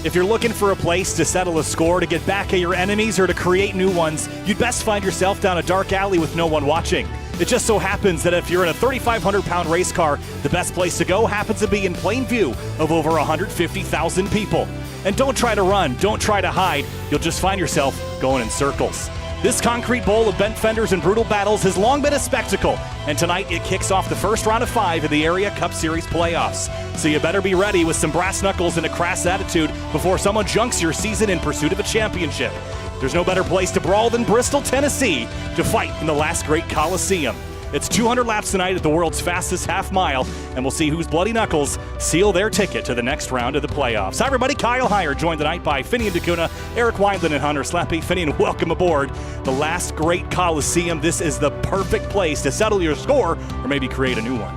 If you're looking for a place to settle a score, to get back at your enemies, or to create new ones, you'd best find yourself down a dark alley with no one watching. It just so happens that if you're in a 3,500-pound race car, the best place to go happens to be in plain view of over 150,000 people. And don't try to run, don't try to hide, you'll just find yourself going in circles. This concrete bowl of bent fenders and brutal battles has long been a spectacle, and tonight it kicks off the first round of 5 in the Area Cup Series playoffs. So you better be ready with some brass knuckles and a crass attitude before someone junks your season in pursuit of a championship. There's no better place to brawl than Bristol, Tennessee, to fight in the last great Coliseum. It's 200 laps tonight at the world's fastest half mile, and we'll see whose bloody knuckles seal their ticket to the next round of the playoffs. Hi, everybody. Kyle Heyer, joined tonight by Finian DeCuna, Eric Wineland, and Hunter Slappy. Finian, welcome aboard the last great Coliseum. This is the perfect place to settle your score or maybe create a new one.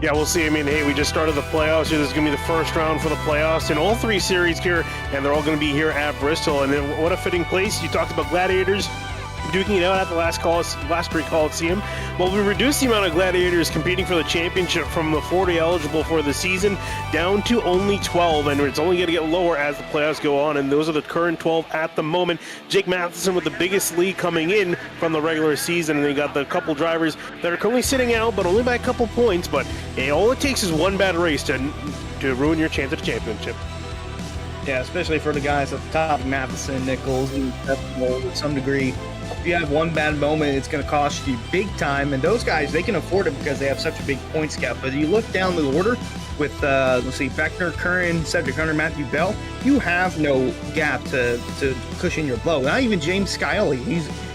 Yeah, we'll see. I mean, hey, we just started the playoffs here. This is going to be the first round for the playoffs in all 3 series here, and they're all going to be here at Bristol. And then what a fitting place. You talked about gladiators duking it out at the last great Coliseum. Well, we reduced the amount of gladiators competing for the championship from the 40 eligible for the season down to only 12, and it's only going to get lower as the playoffs go on, and those are the current 12 at the moment. Jake Matheson with the biggest lead coming in from the regular season, and they got the couple drivers that are currently sitting out, but only by a couple points. But hey, all it takes is one bad race to ruin your chance at a championship. Yeah, especially for the guys at the top, Matheson, Nichols, and to some degree. If you have one bad moment, it's going to cost you big time. And those guys, they can afford it because they have such a big points gap. But you look down the order with, let's see, Beckner, Curran, Cedric Hunter, Matthew Bell, you have no gap to cushion your blow. Not even James Scioli.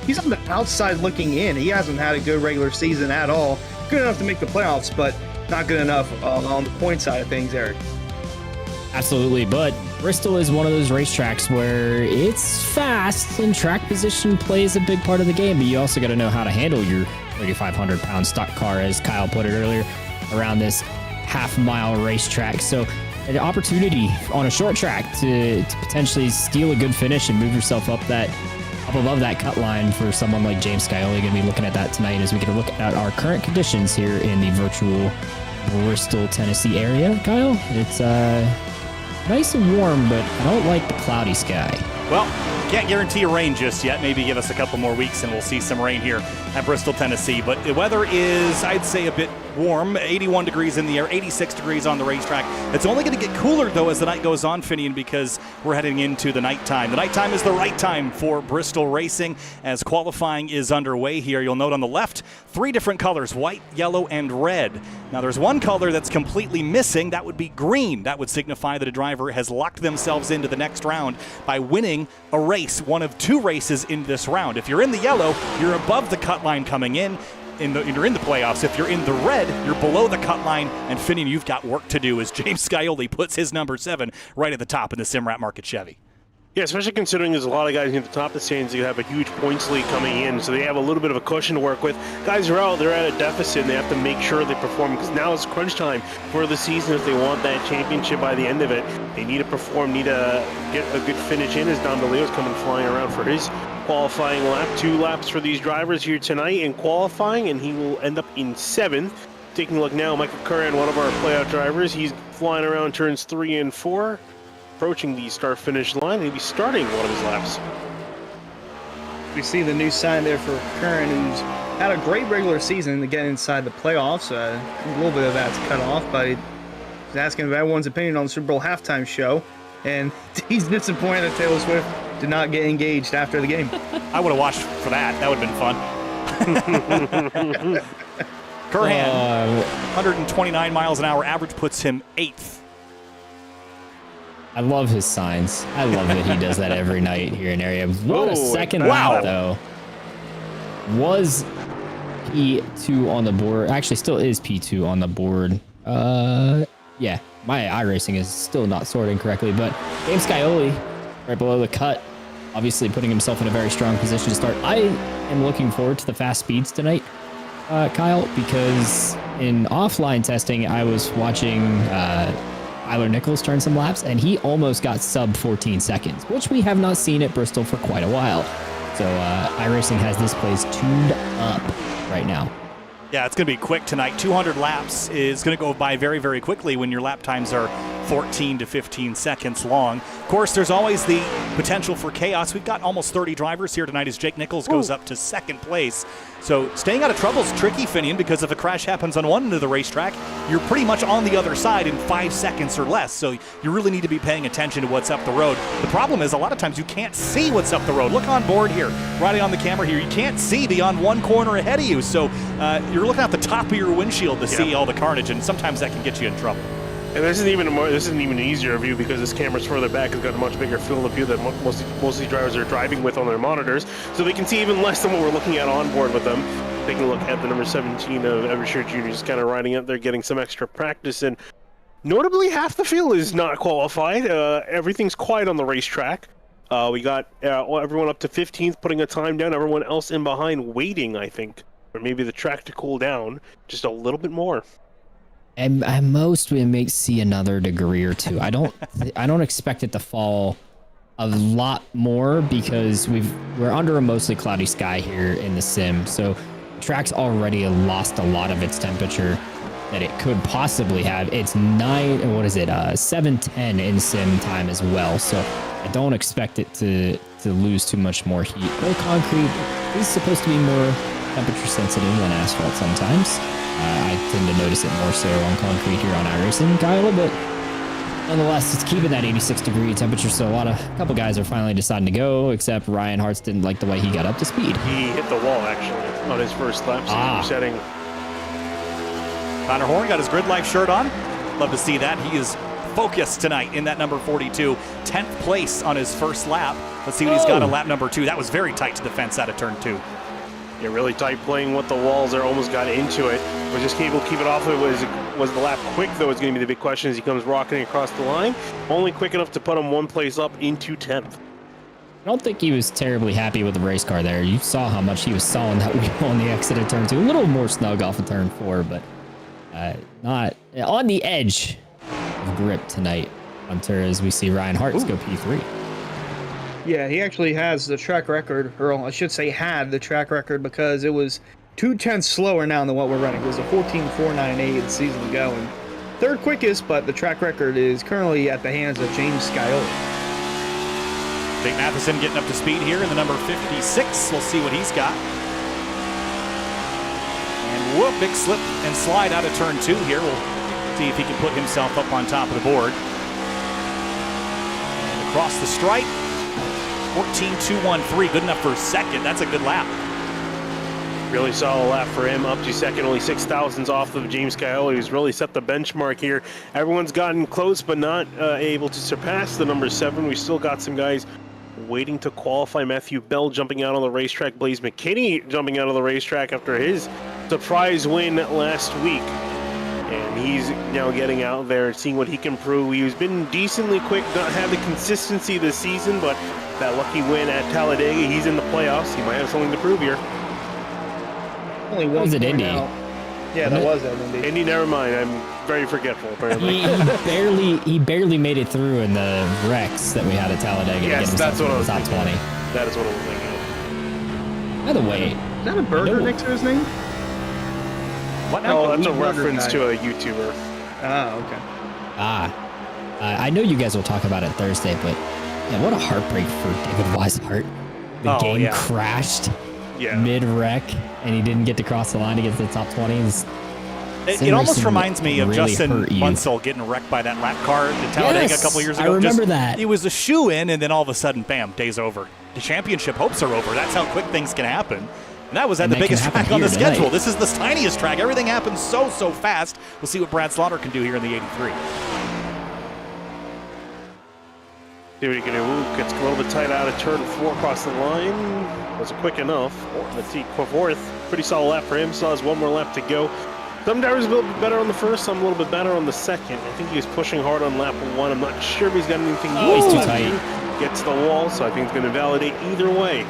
He's on the outside looking in. He hasn't had a good regular season at all. Good enough to make the playoffs, but not good enough on the point side of things, Eric. Absolutely, but Bristol is one of those racetracks where it's fast and track position plays a big part of the game, but you also got to know how to handle your 3,500-pound stock car, as Kyle put it earlier, around this half-mile racetrack. So an opportunity on a short track to potentially steal a good finish and move yourself up above that cut line for someone like James Scioli. Going to be looking at that tonight as we get a look at our current conditions here in the virtual Bristol, Tennessee area. Kyle, it's nice and warm, but I don't like the cloudy sky. Well, can't guarantee a rain just yet. Maybe give us a couple more weeks and we'll see some rain here at Bristol, Tennessee. But the weather is, I'd say, a bit warm. 81 degrees in the air, 86 degrees on the racetrack. It's only going to get cooler, though, as the night goes on, Finian, because we're heading into the nighttime. The nighttime is the right time for Bristol racing as qualifying is underway here. You'll note on the left, 3 different colors, white, yellow, and red. Now, there's one color that's completely missing. That would be green. That would signify that a driver has locked themselves into the next round by winning a race, one of 2 races in this round. If you're in the yellow, you're above the cut line coming in. You're in the playoffs. If you're in the red, you're below the cut line. And Finian, you've got work to do as James Scioli puts his number 7 right at the top in the Simrat Market Chevy. Yeah, especially considering there's a lot of guys near the top of the stands that have a huge points lead coming in, so they have a little bit of a cushion to work with. Guys are out, they're at a deficit, and they have to make sure they perform, because now it's crunch time for the season. If they want that championship by the end of it, they need to perform, need to get a good finish in, as Don DeLeo's coming flying around for his qualifying lap. 2 laps for these drivers here tonight in qualifying, and he will end up in 7th. Taking a look now, Michael Curran, one of our playout drivers, he's flying around turns 3 and 4. Approaching the start-finish line, and he'll be starting one of his laps. We see the new sign there for Curran, who's had a great regular season to get inside the playoffs. A little bit of that's cut off, but he's asking about everyone's opinion on the Super Bowl halftime show, and he's disappointed that Taylor Swift did not get engaged after the game. I would have watched for that. That would have been fun. Curran, 129 miles an hour average puts him 8th. I love his signs. I love that he does that every night here in area. What a second lap, though. Was P2 on the board. Actually, still is P2 on the board. Yeah, my iRacing is still not sorting correctly, but James Scioli, right below the cut, obviously putting himself in a very strong position to start. I am looking forward to the fast speeds tonight, Kyle, because in offline testing, I was watching Tyler Nichols turn some laps, and he almost got sub 14 seconds, which we have not seen at Bristol for quite a while. So iRacing has this place tuned up right now. Yeah, it's going to be quick tonight. 200 laps is going to go by very, very quickly when your lap times are 14 to 15 seconds long. Of course, there's always the potential for chaos. We've got almost 30 drivers here tonight as Jake Nichols goes up to second place. So staying out of trouble is tricky, Finian, because if a crash happens on one end of the racetrack, you're pretty much on the other side in 5 seconds or less. So you really need to be paying attention to what's up the road. The problem is a lot of times you can't see what's up the road. Look on board here, right on the camera here. You can't see beyond one corner ahead of you. So you're looking at the top of your windshield to see all the carnage, and sometimes that can get you in trouble. And this isn't even an easier view because this camera's further back. It's got a much bigger field of view that most of these drivers are driving with on their monitors, so they can see even less than what we're looking at on board with them. Taking a look at the number 17 of Evershed Jr. just kind of riding up there, getting some extra practice, and notably half the field is not qualified. Everything's quiet on the racetrack. We got everyone up to 15th putting a time down. Everyone else in behind waiting, I think, for maybe the track to cool down just a little bit more. And at most we may see another degree or two. I don't expect it to fall a lot more because we're under a mostly cloudy sky here in the sim. So the track's already lost a lot of its temperature that it could possibly have. It's 7:10 in sim time as well. So I don't expect it to lose too much more heat. Though concrete is supposed to be more temperature sensitive than asphalt sometimes. I tend to notice it more so on concrete here on iRacing, Kyle, but nonetheless, it's keeping that 86-degree temperature, so a couple guys are finally deciding to go, except Ryan Hartz didn't like the way he got up to speed. He hit the wall, actually, on his first lap, so he's resetting. Connor Horn got his Grid Life shirt on. Love to see that. He is focused tonight in that number 42. 10th place on his first lap. Let's see what he's got on lap number 2. That was very tight to the fence out of turn 2. Yeah, really tight playing with the walls there, almost got into it. Was just able to keep it off. Was the lap quick, though, is going to be the big question as he comes rocketing across the line. Only quick enough to put him one place up into 10th. I don't think he was terribly happy with the race car there. You saw how much he was sawing that wheel on the exit of turn 2. A little more snug off of turn 4, but not on the edge of grip tonight, Hunter, as we see Ryan Hartz go P3. Yeah, he actually has the track record, or I should say had the track record, because it was 2/10 slower now than what we're running. It was a 14.498 the season ago, and third quickest, but the track record is currently at the hands of James Scioli. Jake Matheson getting up to speed here in the number 56. We'll see what he's got. And whoop, big slip and slide out of turn 2 here. We'll see if he can put himself up on top of the board. And across the stripe. 14.213, good enough for a second. That's a good lap. Really solid lap for him, up to second, only 6,000s off of James Scioli, who's really set the benchmark here. Everyone's gotten close, but not able to surpass the number 7. We still got some guys waiting to qualify. Matthew Bell jumping out on the racetrack. Blaze McKinney jumping out of the racetrack after his surprise win last week. And he's now getting out there, seeing what he can prove. He's been decently quick, not had the consistency this season, but that lucky win at Talladega, he's in the playoffs. He might have something to prove here. Only one was it Indy? Yeah, that was at Indy. Indy, never mind. I'm very forgetful, apparently. He barely made it through in the wrecks that we had at Talladega. Yes, that's what I was top thinking. 20. That is what I was thinking of. By the way, Is that a burger next to his name? What now? Oh, that's a Wheat burger reference guy. to a YouTuber. Oh, okay. I know you guys will talk about it Thursday, but man, what a heartbreak for David Weishart. The game crashed mid-wreck, and he didn't get to cross the line to get to the top 20s. It almost reminds me of really Justin Munsell getting wrecked by that lap car at Talladega a couple years ago. I remember that. He was a shoe-in, and then all of a sudden, bam, day's over. The championship hopes are over. That's how quick things can happen. And that was at the biggest track on the schedule. This is the tiniest track. Everything happens so fast. We'll see what Brad Slaughter can do here in the 83. See what he can do. Ooh, gets a little bit tight out of turn 4 across the line. Wasn't quick enough. Let's see, 4th. Pretty solid lap for him. Still has one more lap to go. Some drivers a little bit better on the first, some a little bit better on the second. I think he was pushing hard on lap 1. I'm not sure if he's got anything. Oh, he's too tight. Gets the wall, so I think it's going to validate either way.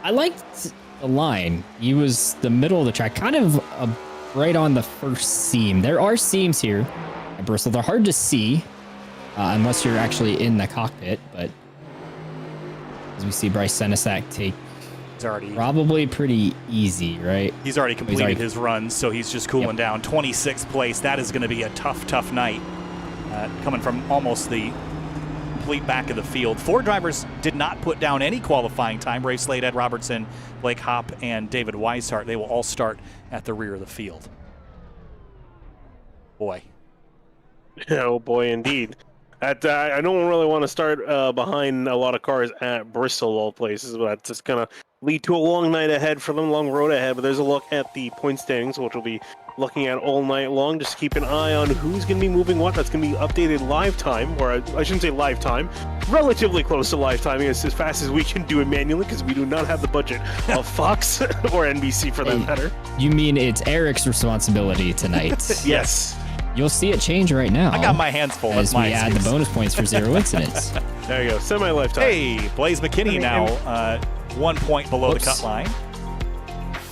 I liked the line. He was the middle of the track, kind of right on the first seam. There are seams here at Bristol. They're hard to see unless you're actually in the cockpit, but as we see Bryce Senesac take probably pretty easy, right? He's already completed his run, so he's just cooling down. 26th place. That is going to be a tough night. coming from almost the complete back of the field. 4 drivers did not put down any qualifying time. Ray Slade, Ed Robertson, Blake Hopp, and David Weishart. They will all start at the rear of the field. Boy. Oh, boy, indeed. I don't really want to start behind a lot of cars at Bristol, of all places, but that's just going to lead to a long night ahead for them, long road ahead. But there's a look at the point standings, which we'll be looking at all night long. Just keep an eye on who's going to be moving what. That's going to be updated live time, or I shouldn't say live time, relatively close to live timing, as fast as we can do it manually, because we do not have the budget of Fox or NBC for that matter. You mean it's Eric's responsibility tonight? Yes. You'll see it change right now. I got my hands full. As we add the bonus points for 0 incidents. There you go. Semi-lifetime. Hey, Blaze McKinney now 1 point below the cut line.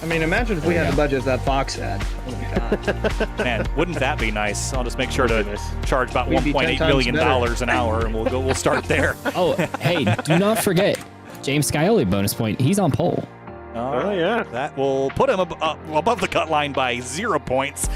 I mean, imagine if we had the budget that Fox had. Oh my God. Man, wouldn't that be nice? I'll just make sure to Nice. charge about We'd be $1.8 10 million times an hour, and we'll start there. Oh, hey, do not forget James Scioli bonus point. He's on pole. Oh, yeah. That will put him above the cut line by 0 points.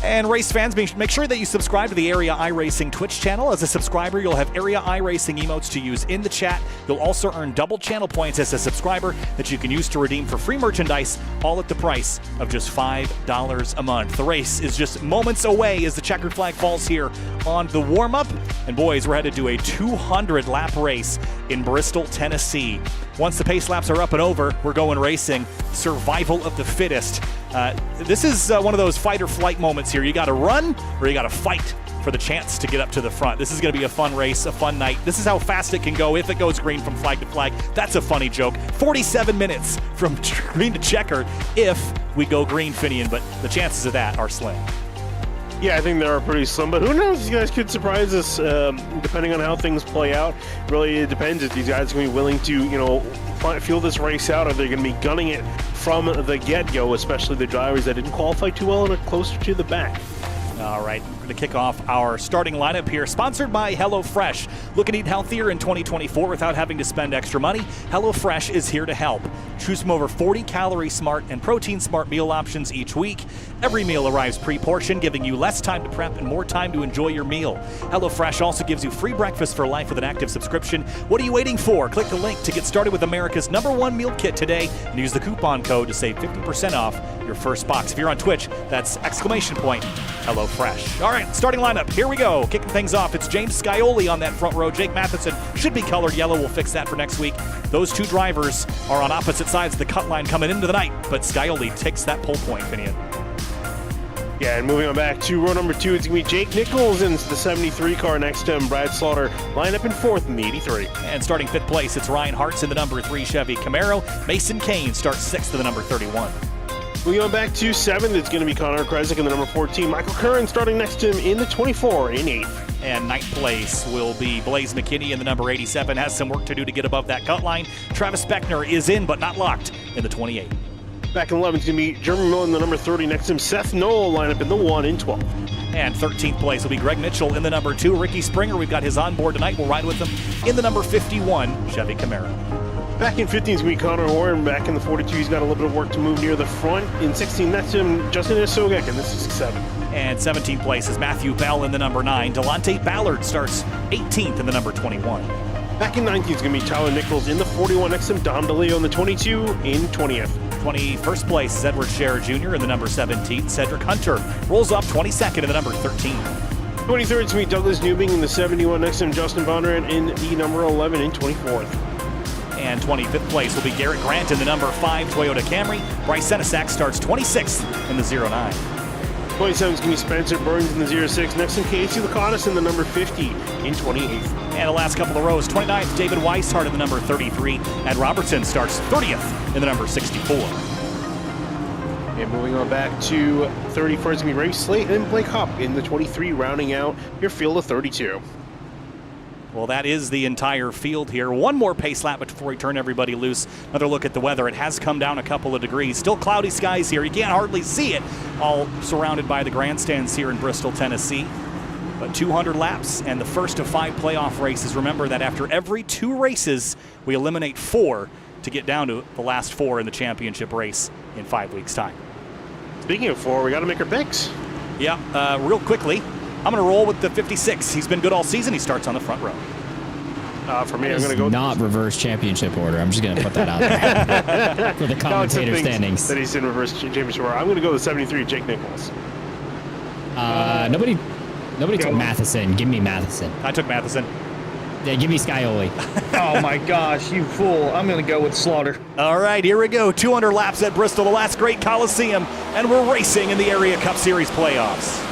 And race fans, make sure that you subscribe to the Area iRacing Twitch channel. As a subscriber, you'll have Area iRacing emotes to use in the chat. You'll also earn double channel points as a subscriber that you can use to redeem for free merchandise, all at the price of just $5 a month. The race is just moments away as the checkered flag falls here on the warm-up. And boys, we're headed to a 200-lap race in Bristol, Tennessee. Once the pace laps are up and over, we're going racing. Survival of the fittest. This is one of those fight or flight moments here. You got to run or you got to fight for the chance to get up to the front. This is going to be a fun race, a fun night. This is how fast it can go if it goes green from flag to flag. That's a funny joke. 47 minutes from green to checker if we go green, Finian, but the chances of that are slim. Yeah, I think they are pretty slim, but who knows? You guys could surprise us depending on how things play out. Really, it depends if these guys are going to be willing to, feel this race out, or they're going to be gunning it from the get-go, especially the drivers that didn't qualify too well and are closer to the back. All right, we're going to kick off our starting lineup here, sponsored by HelloFresh. Look and eat healthier in 2024 without having to spend extra money. HelloFresh is here to help. Choose from over 40 calorie-smart and protein-smart meal options each week. Every meal arrives pre-portioned, giving you less time to prep and more time to enjoy your meal. HelloFresh also gives you free breakfast for life with an active subscription. What are you waiting for? Click the link to get started with America's #1 meal kit today and use the coupon code to save 50% off your first box. If you're on Twitch, that's HelloFresh. All right, starting lineup. Here we go. Kicking things off, it's James Scioli on that front row. Jake Matheson should be colored yellow. We'll fix that for next week. Those two drivers are on opposite sides of the cut line coming into the night, but Scioli takes that pole point, Finian. Yeah, and moving on back to row number 2, it's going to be Jake Nichols in the 73 car next to him. Brad Slaughter line up in 4th in the 83. And starting 5th place, it's Ryan Hartz in the number 3 Chevy Camaro. Mason Kane starts 6th in the number 31. Moving on back to 7th, it's going to be Connor Kresick in the number 14. Michael Curran starting next to him in the 24 in 8th. And 9th place will be Blaze McKinney in the number 87. Has some work to do to get above that cut line. Travis Beckner is in, but not locked in the 28. Back in 11th, it's going to be Jeremy Miller in the number 30 next to him. Seth Knoll line up in the 1 in 12. And 13th place will be Greg Mitchell in the number 2. Ricky Springer, we've got his on board tonight. We'll ride with him in the number 51 Chevy Camaro. Back in 15th is going to be Connor Horn. Back in the 42, he's got a little bit of work to move near the front. In 16th, next to him, Justin Isogek in the 67. And 17th place is Matthew Bell in the number 9. Delonte Ballard starts 18th in the number 21. Back in 19th is going to be Tyler Nichols in the 41. Next to him, Dom DeLeo in the 22 in 20th. 21st place is Edward Scherer Jr. in the number 17. Cedric Hunter rolls up 22nd in the number 13. 23rd is going to be Douglas Newbing in the 71. Next to him, Justin Bondurant in the number 11 in 24th. And 25th place will be Garrett Grant in the number 5 Toyota Camry. Bryce Senesac starts 26th in the 09. 27th is going to be Spencer Burns in the 06. Next to Casey Laconis in the number 50 in 28th. And the last couple of rows, 29th, David Weishart in the number 33. And Robertson starts 30th in the number 64. And moving on back to 31st is going to be Ray Slate and Blake Hopp in the 23, rounding out your field of 32. Well, that is the entire field here. One more pace lap before we turn everybody loose. Another look at the weather. It has come down a couple of degrees. Still cloudy skies here. You can't hardly see it, all surrounded by the grandstands here in Bristol, Tennessee. But 200 laps and the first of 5 playoff races. Remember that after every 2 races, we eliminate 4 to get down to the last 4 in the championship race in 5 weeks' time. Speaking of 4, we got to make our picks. Yeah, real quickly, I'm going to roll with the 56. He's been good all season. He starts on the front row. For me, I'm going to go... Not reverse championship order. I'm just going to put that out there for the commentator standings. That he's in reverse championship order. I'm going to go with 73, Jake Nichols. Nobody took Matheson. Give me Matheson. I took Matheson. Yeah, give me Scioli. Oh my gosh, you fool. I'm going to go with Slaughter. All right, here we go. 200 laps at Bristol, the last great Coliseum, and we're racing in the Area Cup Series playoffs.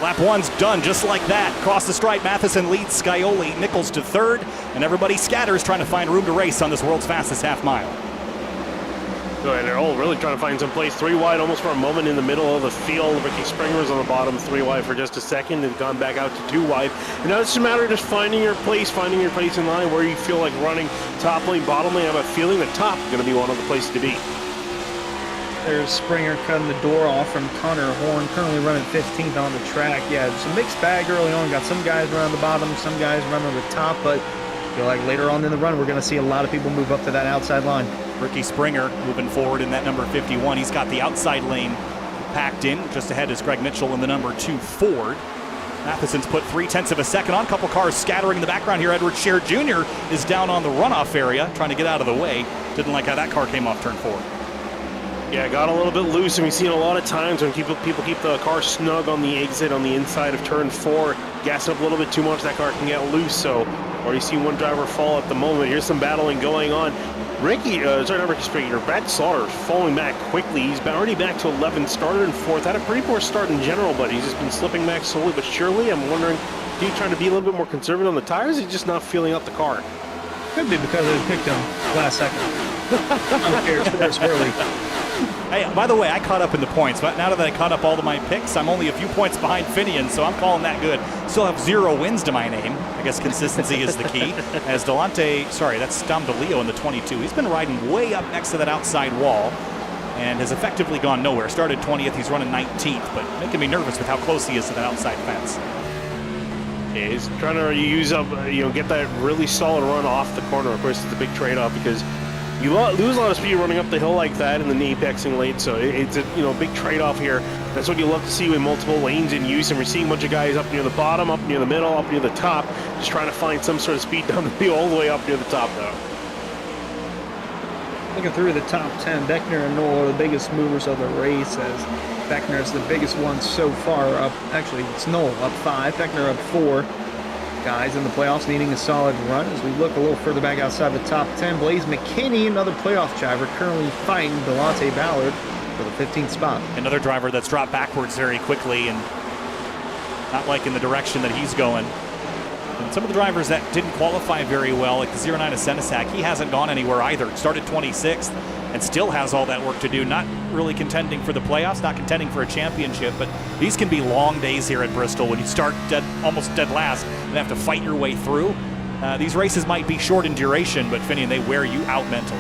Lap one's done just like that. Across the stripe, Matheson leads Scioli, Nichols to third, and everybody scatters trying to find room to race on this world's fastest half mile. Good, and they're all really trying to find some place. 3 wide almost for a moment in the middle of the field. Ricky Springer's on the bottom, 3 wide for just a second, and gone back out to 2 wide. And now it's just a matter of just finding your place in line where you feel like running top lane, bottom lane. I have a feeling the top is going to be one of the places to be. There's Springer cutting the door off from Connor Horn, currently running 15th on the track. Yeah, it's a mixed bag early on. Got some guys around the bottom, some guys running the top, but I feel like later on in the run, we're going to see a lot of people move up to that outside line. Ricky Springer moving forward in that number 51. He's got the outside lane packed in. Just ahead is Greg Mitchell in the number 2 Ford. Matheson's put 0.3 of a second on. Couple cars scattering in the background here. Edward Scheer Jr. is down on the runoff area, trying to get out of the way. Didn't like how that car came off turn 4. Yeah, got a little bit loose, and we've seen a lot of times when people keep the car snug on the exit on the inside of turn 4, gas up a little bit too much, that car can get loose. So already see one driver fall at the moment. Here's some battling going on. Not Ricky Springer, Brad Slaughter falling back quickly. He's already back to 11th, started in 4th. Had a pretty poor start in general, but he's just been slipping back slowly but surely. I'm wondering, is he trying to be a little bit more conservative on the tires? He's just not feeling out the car. Could be because they picked him last second. It's early. Hey, by the way, I caught up in the points, but now that I caught up all of my picks, I'm only a few points behind Finian, so I'm calling that good. Still have 0 wins to my name. I guess consistency is the key. As that's Dom DeLeo in the 22. He's been riding way up next to that outside wall and has effectively gone nowhere. Started 20th, he's running 19th, but making me nervous with how close he is to that outside fence. Yeah, he's trying to use up, get that really solid run off the corner. Of course, it's a big trade-off because you lose a lot of speed running up the hill like that in the apexing lane, so it's a big trade-off here. That's what you love to see with multiple lanes in use, and we're seeing a bunch of guys up near the bottom, up near the middle, up near the top, just trying to find some sort of speed down the field all the way up near the top though. Looking through the top 10, Beckner and Knoll are the biggest movers of the race, as Beckner is the biggest one so far. Actually, it's Knoll up 5, Beckner up 4. Guys in the playoffs needing a solid run. As we look a little further back outside the top 10, Blaze McKinney, another playoff driver, currently fighting Delonte Ballard for the 15th spot. Another driver that's dropped backwards very quickly and not like in the direction that he's going. And some of the drivers that didn't qualify very well, like the 09 of Senesac, he hasn't gone anywhere either. Started 26th and still has all that work to do. Not really contending for the playoffs, not contending for a championship, but these can be long days here at Bristol when you start almost dead last and have to fight your way through. These races might be short in duration, but Finian, they wear you out mentally.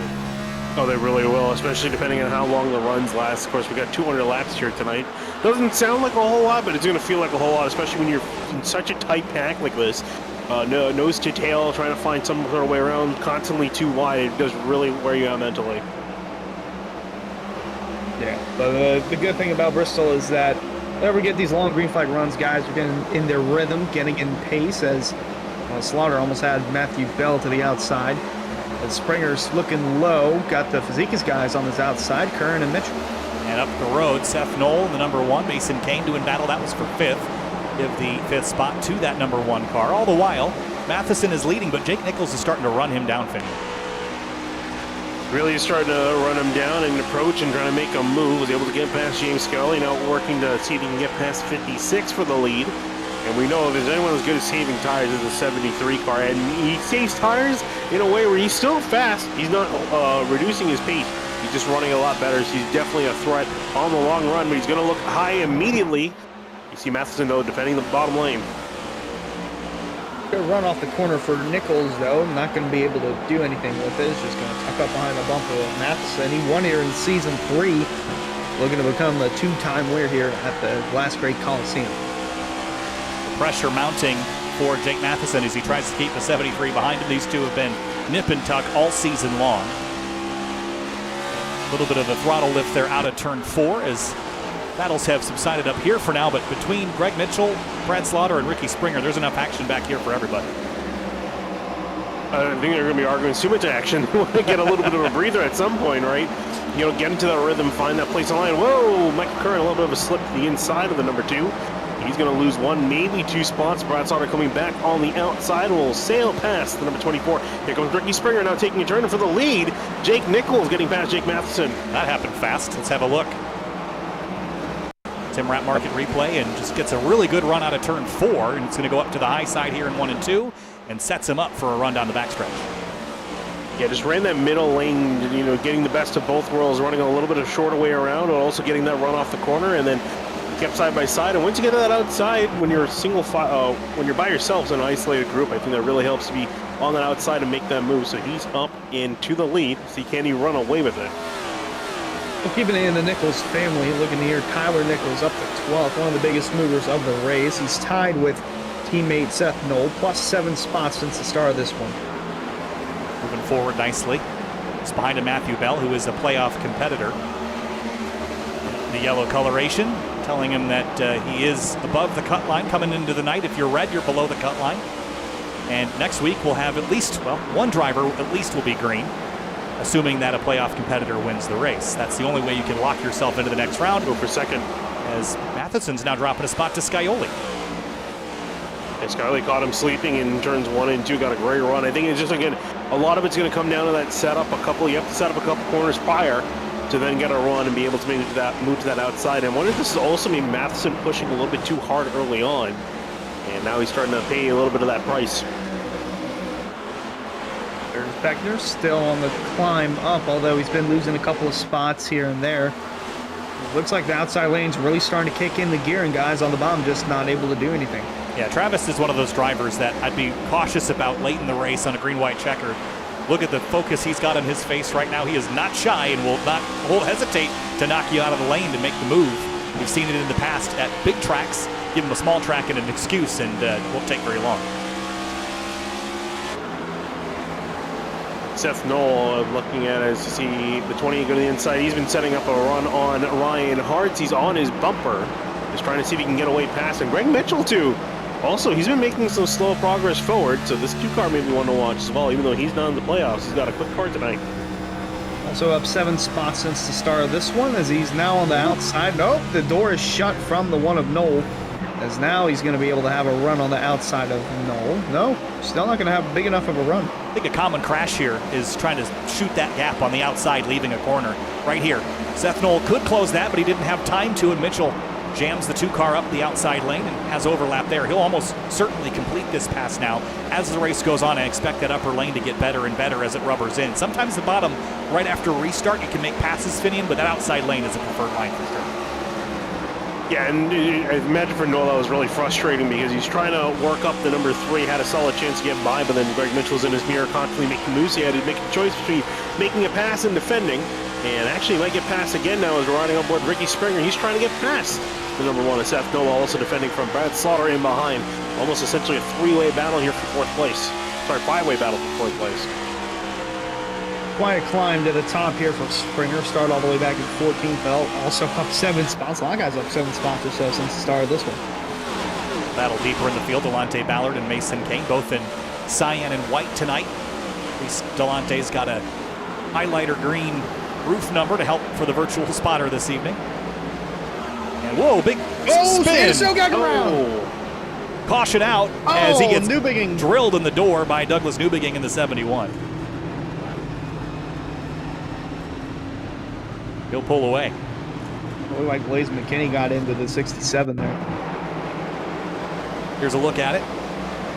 Oh, they really will, especially depending on how long the runs last. Of course, we got 200 laps here tonight. Doesn't sound like a whole lot, but it's going to feel like a whole lot, especially when you're in such a tight pack like this. Nose to tail, trying to find some sort of way around, constantly too wide. It does really wear you out mentally. Yeah, but the good thing about Bristol is that whenever we get these long green flag runs, guys are getting in their rhythm, getting in pace, as Slaughter almost had Matthew Bell to the outside. As Springer's looking low, got the Fazekas guys on his outside, Curran and Mitchell. And up the road, Seth Knoll, the number 1, Mason Kane doing battle. That was for 5th. Give the 5th spot to that number 1 car. All the while, Matheson is leading, but Jake Nichols is starting to run him down, Finian. Really starting to run him down and approach and trying to make a move. Was able to get past James Scully, now working to see if he can get past 56 for the lead. And we know if there's anyone as good as saving tires as the 73 car. And he saves tires in a way where he's still fast. He's not reducing his pace. He's just running a lot better. So he's definitely a threat on the long run, but he's going to look high immediately. You see Matheson, though, defending the bottom lane. Good run off the corner for Nichols, though. Not going to be able to do anything with it. It's just going to tuck up behind the bumper of Matheson. He won here in Season 3. Looking to become a 2-time winner here at the last great Coliseum. Pressure mounting for Jake Matheson as he tries to keep the 73 behind him. These two have been nip and tuck all season long. A little bit of a throttle lift there out of turn 4 as battles have subsided up here for now, but between Greg Mitchell, Brad Slaughter, and Ricky Springer, there's enough action back here for everybody. I think they're going to be arguing too much action. We want to get a little bit of a breather at some point, right? You know, get into that rhythm, find that place on line. Whoa, Michael Curran, a little bit of a slip to the inside of the number 2. He's going to lose 1, maybe 2 spots. Brad Slaughter coming back on the outside will sail past the number 24. Here comes Ricky Springer now taking a turn for the lead. Jake Nichols getting past Jake Matheson. That happened fast. Let's have a look. Tim Rapp Market replay and just gets a really good run out of turn 4, and it's going to go up to the high side here in 1 and 2 and sets him up for a run down the backstretch. Yeah, just ran that middle lane, you know, getting the best of both worlds, running a little bit of shorter way around, and also getting that run off the corner, and then kept side by side. And once you get to that outside, when you're when you're by yourself in an isolated group, I think that really helps to be on that outside and make that move. So he's up into the lead. See, can he run away with it? Well, keeping it in the Nichols family, looking here, Kyler Nichols up to 12th, one of the biggest movers of the race. He's tied with teammate Seth Knoll, plus 7 spots since the start of this one. Moving forward nicely. It's behind a Matthew Bell, who is a playoff competitor. The yellow coloration telling him that he is above the cut line coming into the night. If you're red, you're below the cut line. And next week we'll have at least, well, one driver at least will be green, assuming that a playoff competitor wins the race. That's the only way you can lock yourself into the next round. Go for second. As Matheson's now dropping a spot to Scioli. And Scioli caught him sleeping in turns 1 and 2, got a great run. I think it's just, again, a lot of it's going to come down to that setup. You have to set up a couple corners prior to then get a run and be able to move to that outside. And I wonder if this is also maybe Matheson pushing a little bit too hard early on, and now he's starting to pay a little bit of that price. There's Beckner still on the climb up, although he's been losing a couple of spots here and there. It looks like the outside lane's really starting to kick in the gear, and guys on the bottom just not able to do anything. Yeah, Travis is one of those drivers that I'd be cautious about late in the race on a green-white checkered. Look at the focus he's got on his face right now. He is not shy and won't hesitate to knock you out of the lane to make the move. We've seen it in the past at big tracks. Give him a small track and an excuse, and it won't take very long. Seth Knoll looking at it as you see the 20 go to the inside. He's been setting up a run on Ryan Hartz. He's on his bumper. Just trying to see if he can get away past him. Greg Mitchell, too. Also, he's been making some slow progress forward, so this 2 car may be one to watch as well, even though he's not in the playoffs. He's got a quick car tonight. Also up 7 spots since the start of this one, as he's now on the outside. Nope, the door is shut from the one of Knoll, as now he's going to be able to have a run on the outside of Knoll. No, still not going to have big enough of a run. I think a common crash here is trying to shoot that gap on the outside, leaving a corner right here. Seth Knoll could close that, but he didn't have time to, and Mitchell jams the 2 car up the outside lane and has overlap there. He'll almost certainly complete this pass now. As the race goes on, I expect that upper lane to get better and better as it rubbers in. Sometimes the bottom, right after restart, you can make passes, Finian, but that outside lane is a preferred line for sure. Yeah, and I imagine for Noel that was really frustrating because he's trying to work up the number 3, had a solid chance to get by, but then Greg Mitchell's in his mirror constantly making moves. He had to make a choice between making a pass and defending, and actually might get past again now as we're riding on board Ricky Springer. He's trying to get past the number 1, and Seth Noel also defending from Brad Slaughter in behind. Almost essentially a 3-way battle here for 4th place. Sorry, 5-way battle for 4th place. Quite a climb to the top here for Springer. Start all the way back in 14th. Belt also up 7 spots. A lot of guys up 7 spots or so since the start of this one. Battle deeper in the field. Delonte Ballard and Mason Kane, both in cyan and white tonight. At least Delante's got a highlighter green roof number to help for the virtual spotter this evening. And whoa, big spin. Still got around. Oh. Caution out as he gets Newbegin drilled in the door by Douglas Newbegin in the 71. He'll pull away. Looked like Blaze McKinney got into the 67 there. Here's a look at it.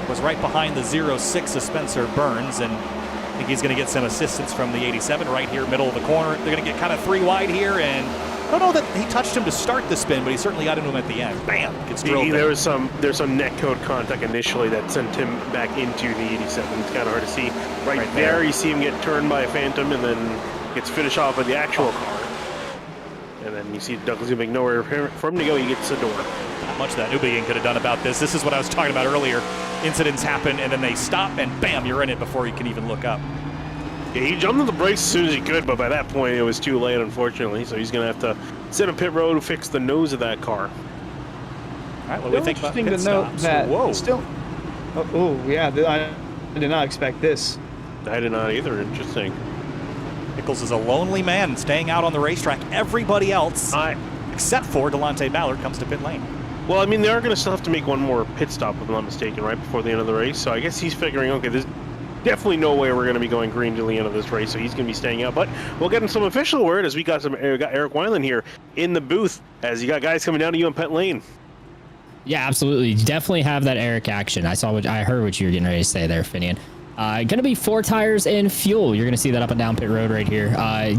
Was right behind the 06 of Spencer Burns, and I think he's going to get some assistance from the 87 right here, middle of the corner. They're going to get kind of 3 wide here, and I don't know that he touched him to start the spin, but he certainly got into him at the end. Bam! Gets drilled. There's some net code contact initially that sent him back into the 87. It's kind of hard to see. Right there, you see him get turned by a Phantom, and then gets finished off with the actual car. And then you see Douglas Newbegin nowhere for him to go. He gets the door. much that Newbegin could have done about this. This is what I was talking about earlier. Incidents happen, and then they stop, and bam, you're in it before you can even look up. Yeah, he jumped on the brakes as soon as he could, but by that point it was too late, unfortunately. So he's going to have to sit on pit road and fix the nose of that car. All right, what do we think about pit to note stops? that Whoa. still. Oh, yeah, I did not expect this. I did not either. Interesting. Nichols is a lonely man staying out on the racetrack. Everybody else, except for Delonte Ballard, comes to pit lane. Well, I mean, they are going to still have to make one more pit stop, if I'm not mistaken, right before the end of the race. So I guess he's figuring, okay, there's definitely no way we're going to be going green till the end of this race, so he's going to be staying out. But we'll get him some official word as we got Eric Weiland here in the booth as you got guys coming down to you on pit lane. Yeah, absolutely. Definitely have that Eric action. I heard what you were getting ready to say there, Finian. Going to be 4 tires and fuel. You're going to see that up and down pit road right here.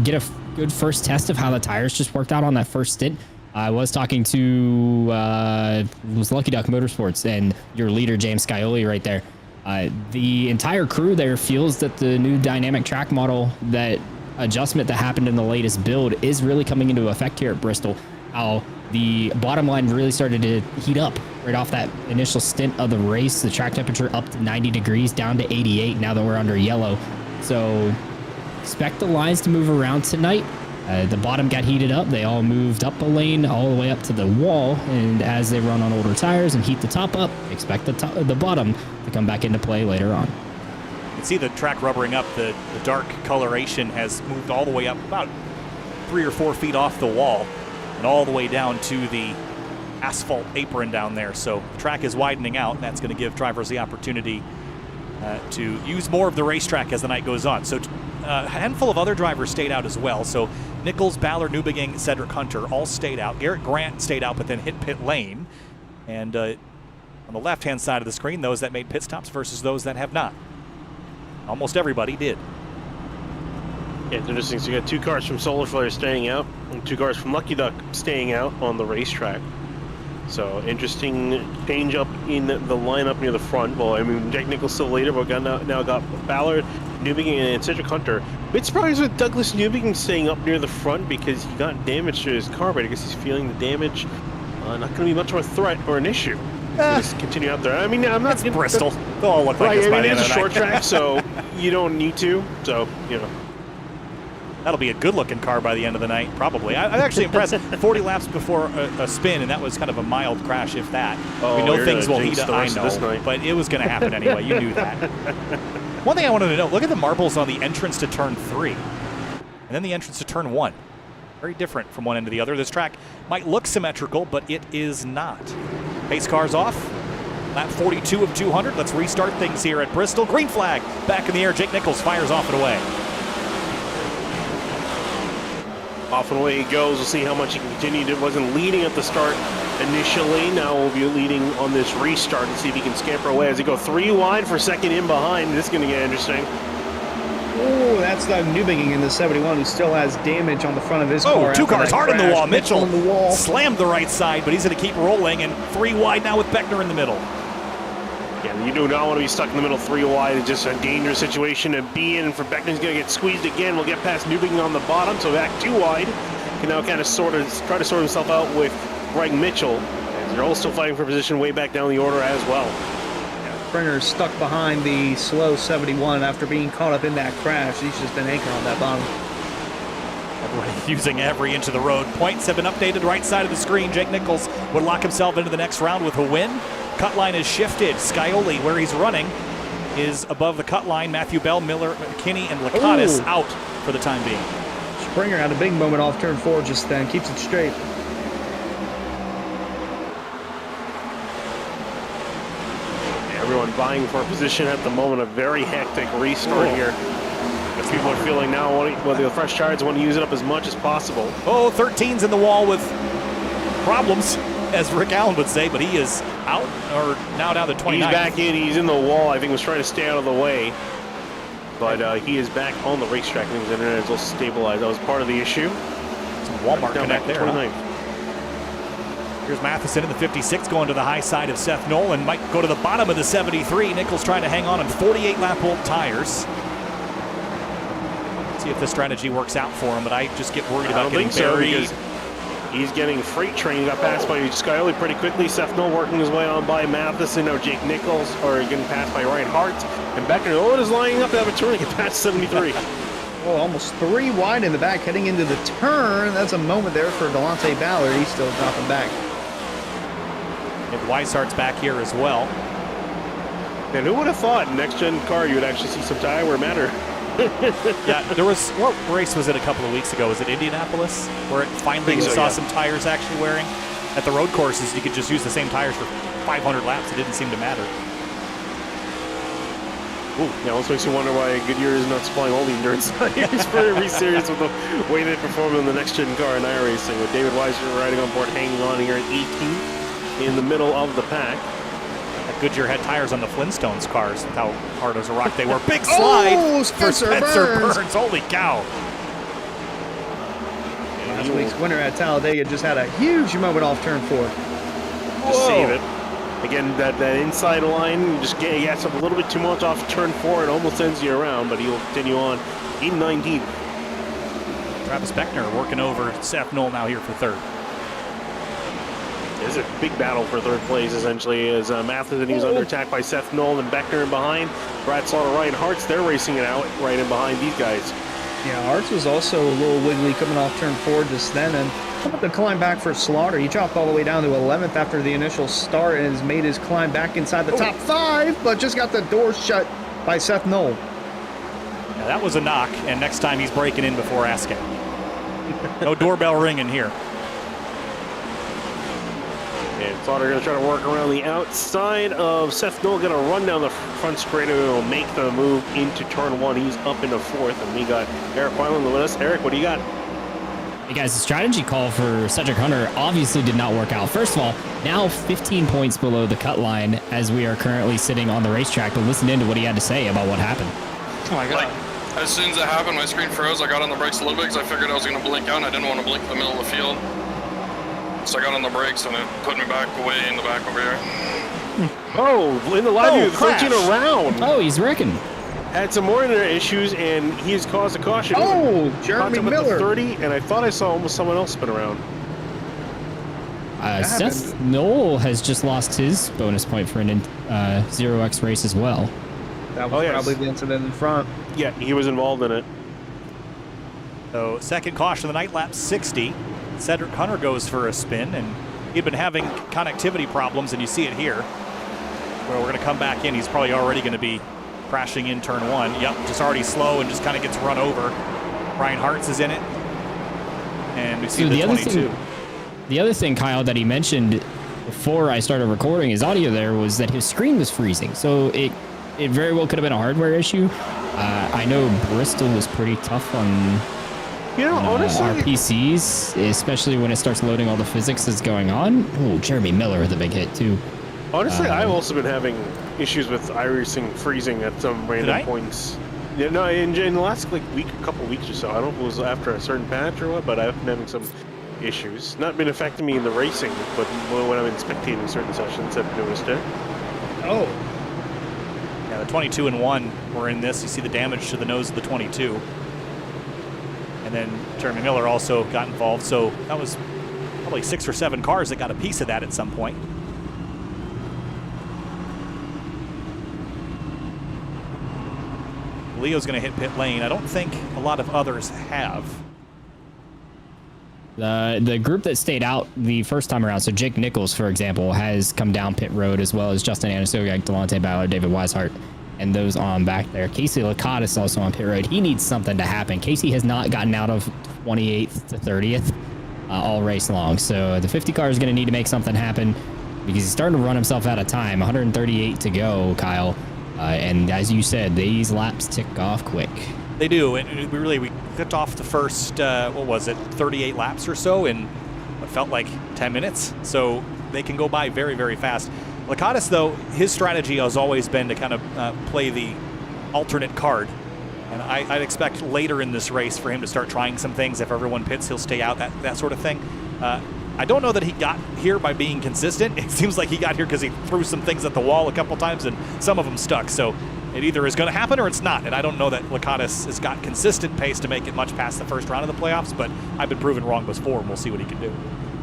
Get a good first test of how the tires just worked out on that first stint. I was talking to was Lucky Duck Motorsports and your leader, James Scioli, right there. The entire crew there feels that the new dynamic track model, that adjustment that happened in the latest build, is really coming into effect here at Bristol. How the bottom line really started to heat up right off that initial stint of the race. The track temperature up to 90 degrees, down to 88 now that we're under yellow. So expect the lines to move around tonight. The bottom got heated up. They all moved up a lane all the way up to the wall. And as they run on older tires and heat the top up, expect the bottom to come back into play later on. You can see the track rubbering up. The dark coloration has moved all the way up about 3 or 4 feet off the wall and all the way down to the asphalt apron down there. So the track is widening out, and that's going to give drivers the opportunity to use more of the racetrack as the night goes on. So a handful of other drivers stayed out as well. So Nichols, Ballard, Newbegin, Cedric Hunter all stayed out. Garrett Grant stayed out but then hit pit lane. And on the left-hand side of the screen, those that made pit stops versus those that have not. Almost everybody did. Yeah, it's interesting. So you got 2 cars from Solar Flare staying out and 2 cars from Lucky Duck staying out on the racetrack. So interesting change up in the lineup near the front. Well, I mean, Jack Nichols still later, but now got Ballard, Newbegin, and Cedric Hunter. Bit surprised with Douglas Newbegin staying up near the front because he got damage to his car, but I guess he's feeling the damage. Not going to be much of a threat or an issue. Just continue out there. I mean, I'm not. It's Bristol. They'll all look like this by the end of the night. It's a short track, so you don't need to. So, you know. That'll be a good-looking car by the end of the night, probably. I'm actually impressed. 40 laps before a spin, and that was kind of a mild crash, if that. Oh, we know things will heat heat up. I know, but it was going to happen anyway. You knew that. One thing I wanted to know, look at the marbles on the entrance to turn 3, and then the entrance to turn 1. Very different from one end to the other. This track might look symmetrical, but it is not. Pace cars off. Lap 42 of 200. Let's restart things here at Bristol. Green flag back in the air. Jake Nichols fires off and away. Off and away he goes. We'll see how much he can continue. It wasn't leading at the start initially. Now we'll be leading on this restart and see if he can scamper away as he go 3 wide for second in behind. This is going to get interesting. Oh, that's the Newbegin in the 71 who still has damage on the front of his car. 2 cars hard in the wall. Mitchell in the wall. slammed the right side, but he's going to keep rolling, and 3 wide now with Beckner in the middle. Yeah, you do not want to be stuck in the middle 3 wide. It's just a dangerous situation to be in. For Beckner's going to get squeezed again. We'll get past Newbegin on the bottom, so back 2 wide. Can now kind of try to sort himself out with Greg Mitchell. As they're all still fighting for position way back down the order as well. Springer's stuck behind the slow 71 after being caught up in that crash. He's just been anchored on that bottom. Everybody using every inch of the road. Points have been updated right side of the screen. Jake Nichols would lock himself into the next round with a win. Cut line is shifted. Scioli, where he's running, is above the cut line. Matthew Bell, Miller, McKinney, and Lakatos out for the time being. Springer had a big moment off turn 4 just then. Keeps it straight. Everyone vying for a position at the moment. A very hectic restart here. As people are feeling now, the fresh tires want to use it up as much as possible. 13's in the wall with problems, as Rick Allen would say, but he is out, or now down to 29. He's back in. He's in the wall. I think was trying to stay out of the way. But he is back on the racetrack. I think his internet is all stabilized. That was part of the issue. Some Walmart connect there. 29. Here's Matheson in the 56 going to the high side of Seth Nolan. Might go to the bottom of the 73. Nichols trying to hang on 48 lap old tires. See if the strategy works out for him, but I just get worried about getting buried. He's getting freight train, got passed by Skyoli pretty quickly. Seth Knoll working his way on by Matheson. Now Jake Nichols are getting passed by Ryan Hart. And Beckner is lining up to have a turn to get past 73. Oh, almost 3 wide in the back heading into the turn. That's a moment there for Delonte Ballard. He's still dropping back. And Weishart's back here as well. And who would have thought in next-gen car you would actually see some tire wear matter? Yeah, there was, what race was it a couple of weeks ago? Was it Indianapolis? Where it finally you saw some tires actually wearing? At the road courses, you could just use the same tires for 500 laps. It didn't seem to matter. Ooh, yeah, also makes you wonder why Goodyear is not supplying all the endurance tires for every series with the way they perform in the next-gen car in iRacing. With David Weiser riding on board, hanging on here at 18th in the middle of the pack. Goodyear had tires on the Flintstones cars. How hard as a rock they were. Big slide for Spencer Burns. Holy cow. Last week's winner at Talladega just had a huge moment off turn 4. Just save it. Again, that inside line, you just get up a little bit too much off turn 4. It almost ends you around, but he'll continue on in 19th. Travis Beckner working over Seth Knoll now here for 3rd. It's a big battle for 3rd place, essentially, as Matheson, he was under attack by Seth Knoll and Beckner in behind. Brad Slaughter, Ryan Hartz, they're racing it out right in behind these guys. Yeah, Hartz was also a little wiggly coming off turn 4 just then, and how about the climb back for Slaughter? He dropped all the way down to 11th after the initial start and has made his climb back inside the top 5, but just got the door shut by Seth Knoll. Yeah, that was a knock, and next time he's breaking in before asking. No doorbell ringing here. And Slaughter going to try to work around the outside of Seth Knoll, going to run down the front straight and will make the move into turn 1. He's up into 4th, and we got Eric Weiland with us. Eric, what do you got? Hey guys, the strategy call for Cedric Hunter obviously did not work out. First of all, now 15 points below the cut line as we are currently sitting on the racetrack, but listen into what he had to say about what happened. Oh my God. As soon as it happened, my screen froze. I got on the brakes a little bit because I figured I was going to blink out, and I didn't want to blink in the middle of the field. So I got on the brakes, and it put me back away in the back over here. Oh, in the live view, 13 around. Oh, he's wrecking. Had some more issues, and he's caused a caution. Oh, Jeremy Miller. 30, and I thought I saw almost someone else spin around. Seth Knoll has just lost his bonus point for an 0x race as well. That was probably the incident in front. Yeah, he was involved in it. So second caution of the night, lap 60. Cedric Hunter goes for a spin, and he'd been having connectivity problems, and you see it here. Where we're going to come back in. He's probably already going to be crashing in turn 1. Yep, just already slow and just kind of gets run over. Ryan Hartz is in it. And we see the 22. The other thing, Kyle, that he mentioned before I started recording his audio there was that his screen was freezing. So it very well could have been a hardware issue. I know Bristol was pretty tough on honestly, our PCs, especially when it starts loading all the physics that's going on. Oh, Jeremy Miller with a big hit too. Honestly, I've also been having issues with iRacing freezing at some random points. Yeah, no, in the last couple weeks or so. I don't know if it was after a certain patch or what, but I've been having some issues. Not been affecting me in the racing, but when I'm in spectating certain sessions, I've noticed it. Oh. Yeah, the 22 and 1 were in this. You see the damage to the nose of the 22. And then Jeremy Miller also got involved. So that was probably 6 or 7 cars that got a piece of that at some point. Leo's going to hit pit lane. I don't think a lot of others have. The group that stayed out the first time around, so Jake Nichols, for example, has come down pit road, as well as Justin Anasogiak, Delonte Ballard, David Weishart, and those on back there. Casey Licata is also on pit road. He needs something to happen. Casey has not gotten out of 28th to 30th all race long, so the 50 car is going to need to make something happen because he's starting to run himself out of time. 138 to go, Kyle. And as you said, these laps tick off quick. They do, and we kicked off the first, 38 laps or so in what felt like 10 minutes. So they can go by very, very fast. Lakatos, though, his strategy has always been to kind of play the alternate card. And I'd expect later in this race for him to start trying some things. If everyone pits, he'll stay out, that sort of thing. I don't know that he got here by being consistent. It seems like he got here because he threw some things at the wall a couple times, and some of them stuck. So It either is going to happen or it's not, and I don't know that Lakatos has got consistent pace to make it much past the first round of the playoffs, but I've been proven wrong before, and we'll see what he can do.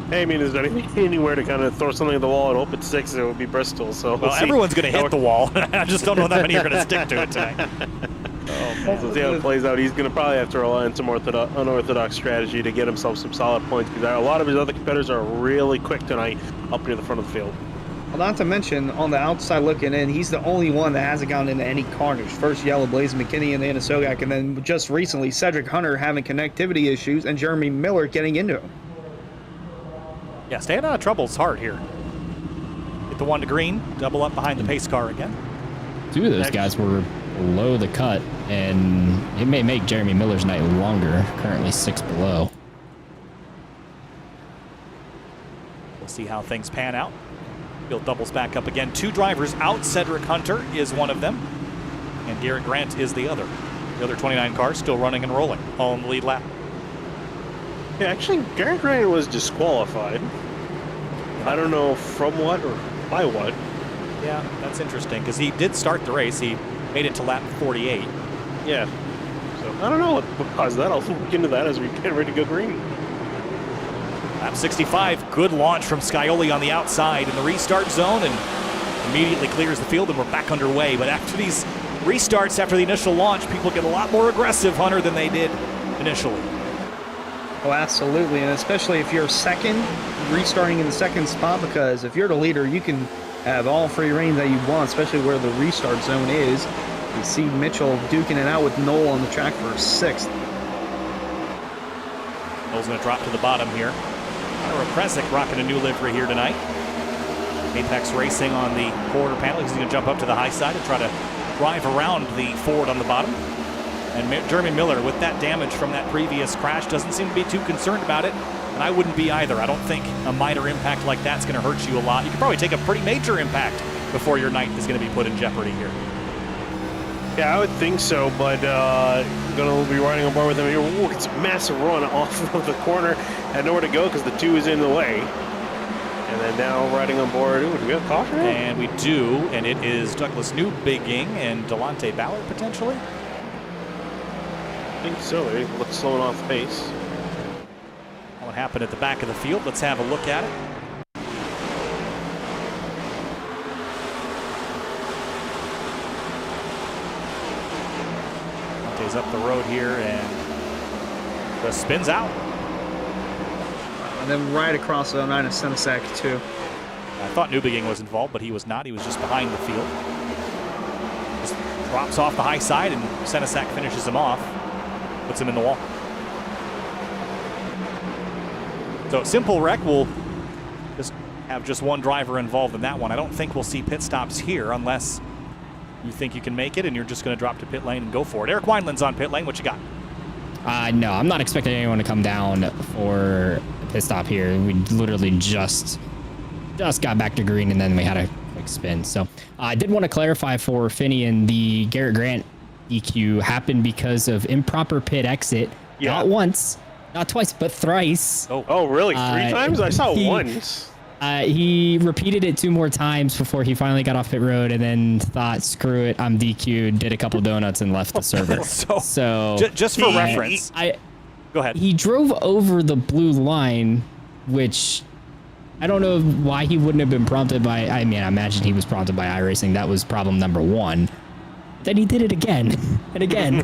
Hey, I mean, is there anywhere to kind of throw something at the wall and hope it sticks? It would be Bristol. So well, everyone's going to hit the wall. I just don't know that many are going to stick to it tonight. So see how it plays out. He's going to probably have to rely on some unorthodox strategy to get himself some solid points, because a lot of his other competitors are really quick tonight up near the front of the field. Well, not to mention, on the outside looking in, he's the only one that hasn't gotten into any carnage. First Yellow, Blaze McKinney, and Anasogak, and then just recently, Cedric Hunter having connectivity issues, and Jeremy Miller getting into him. Yeah, staying out of trouble's hard here. Hit the one to green, double up behind the pace car again. Two of those guys were below the cut, and it may make Jeremy Miller's night longer. Currently 6 below. We'll see how things pan out. Field doubles back up again. 2 drivers out. Cedric Hunter is one of them, and Garrett Grant is the other. The other 29 cars still running and rolling, all in the lead lap. Yeah, actually, Garrett Grant was disqualified. I don't know from what or by what. Yeah, that's interesting, because he did start the race. He made it to lap 48. Yeah. So I don't know what caused that. I'll look into that as we get ready to go green. Lap 65, good launch from Scioli on the outside in the restart zone, and immediately clears the field, and we're back underway. But after these restarts, after the initial launch, people get a lot more aggressive, Hunter, than they did initially. Oh, absolutely, and especially if you're second, restarting in the second spot, because if you're the leader, you can have all free reign that you want, especially where the restart zone is. You see Mitchell duking it out with Noel on the track for 6th. Noel's going to drop to the bottom here. Ira Presik rocking a new livery here tonight. Apex Racing on the quarter panel. He's going to jump up to the high side and try to drive around the Ford on the bottom. And Jeremy Miller, with that damage from that previous crash, doesn't seem to be too concerned about it, and I wouldn't be either. I don't think a minor impact like that's going to hurt you a lot. You could probably take a pretty major impact before your night is going to be put in jeopardy here. Yeah, I would think so, but going to be riding on board with him here. Ooh, it's a massive run off of the corner. Had nowhere to go because the 2 is in the way. And then now riding on board. Ooh, do we have caution? And we do, and it is Douglas Newbigging and Delonte Ballard potentially. I think so. They look slowing off pace. What happened at the back of the field? Let's have a look at it. Monte's up the road here and just spins out. And then right across the 09 of Senesac, too. I thought Newbigging was involved, but he was not. He was just behind the field. Just drops off the high side, and Senesac finishes him off. Puts him in the wall. So simple wreck will just have just one driver involved in that one. I don't think we'll see pit stops here unless you think you can make it and you're just going to drop to pit lane and go for it. Eric Wineland's on pit lane. What you got? No, I'm not expecting anyone to come down for a pit stop here. We literally just got back to green, and then we had a quick spin. So I did want to clarify for Finian, the Garrett Grant EQ happened because of improper pit exit. Yeah. Not once, not twice, but thrice. Oh really? 3 times? I saw once. He repeated it 2 more times before he finally got off pit road, and then thought, screw it, I'm DQ'd, did a couple donuts, and left the server. so just for reference, go ahead. He drove over the blue line, which I don't know why he wouldn't have been prompted by, I mean, I imagine he was prompted by iRacing. That was problem number 1. Then he did it again and again.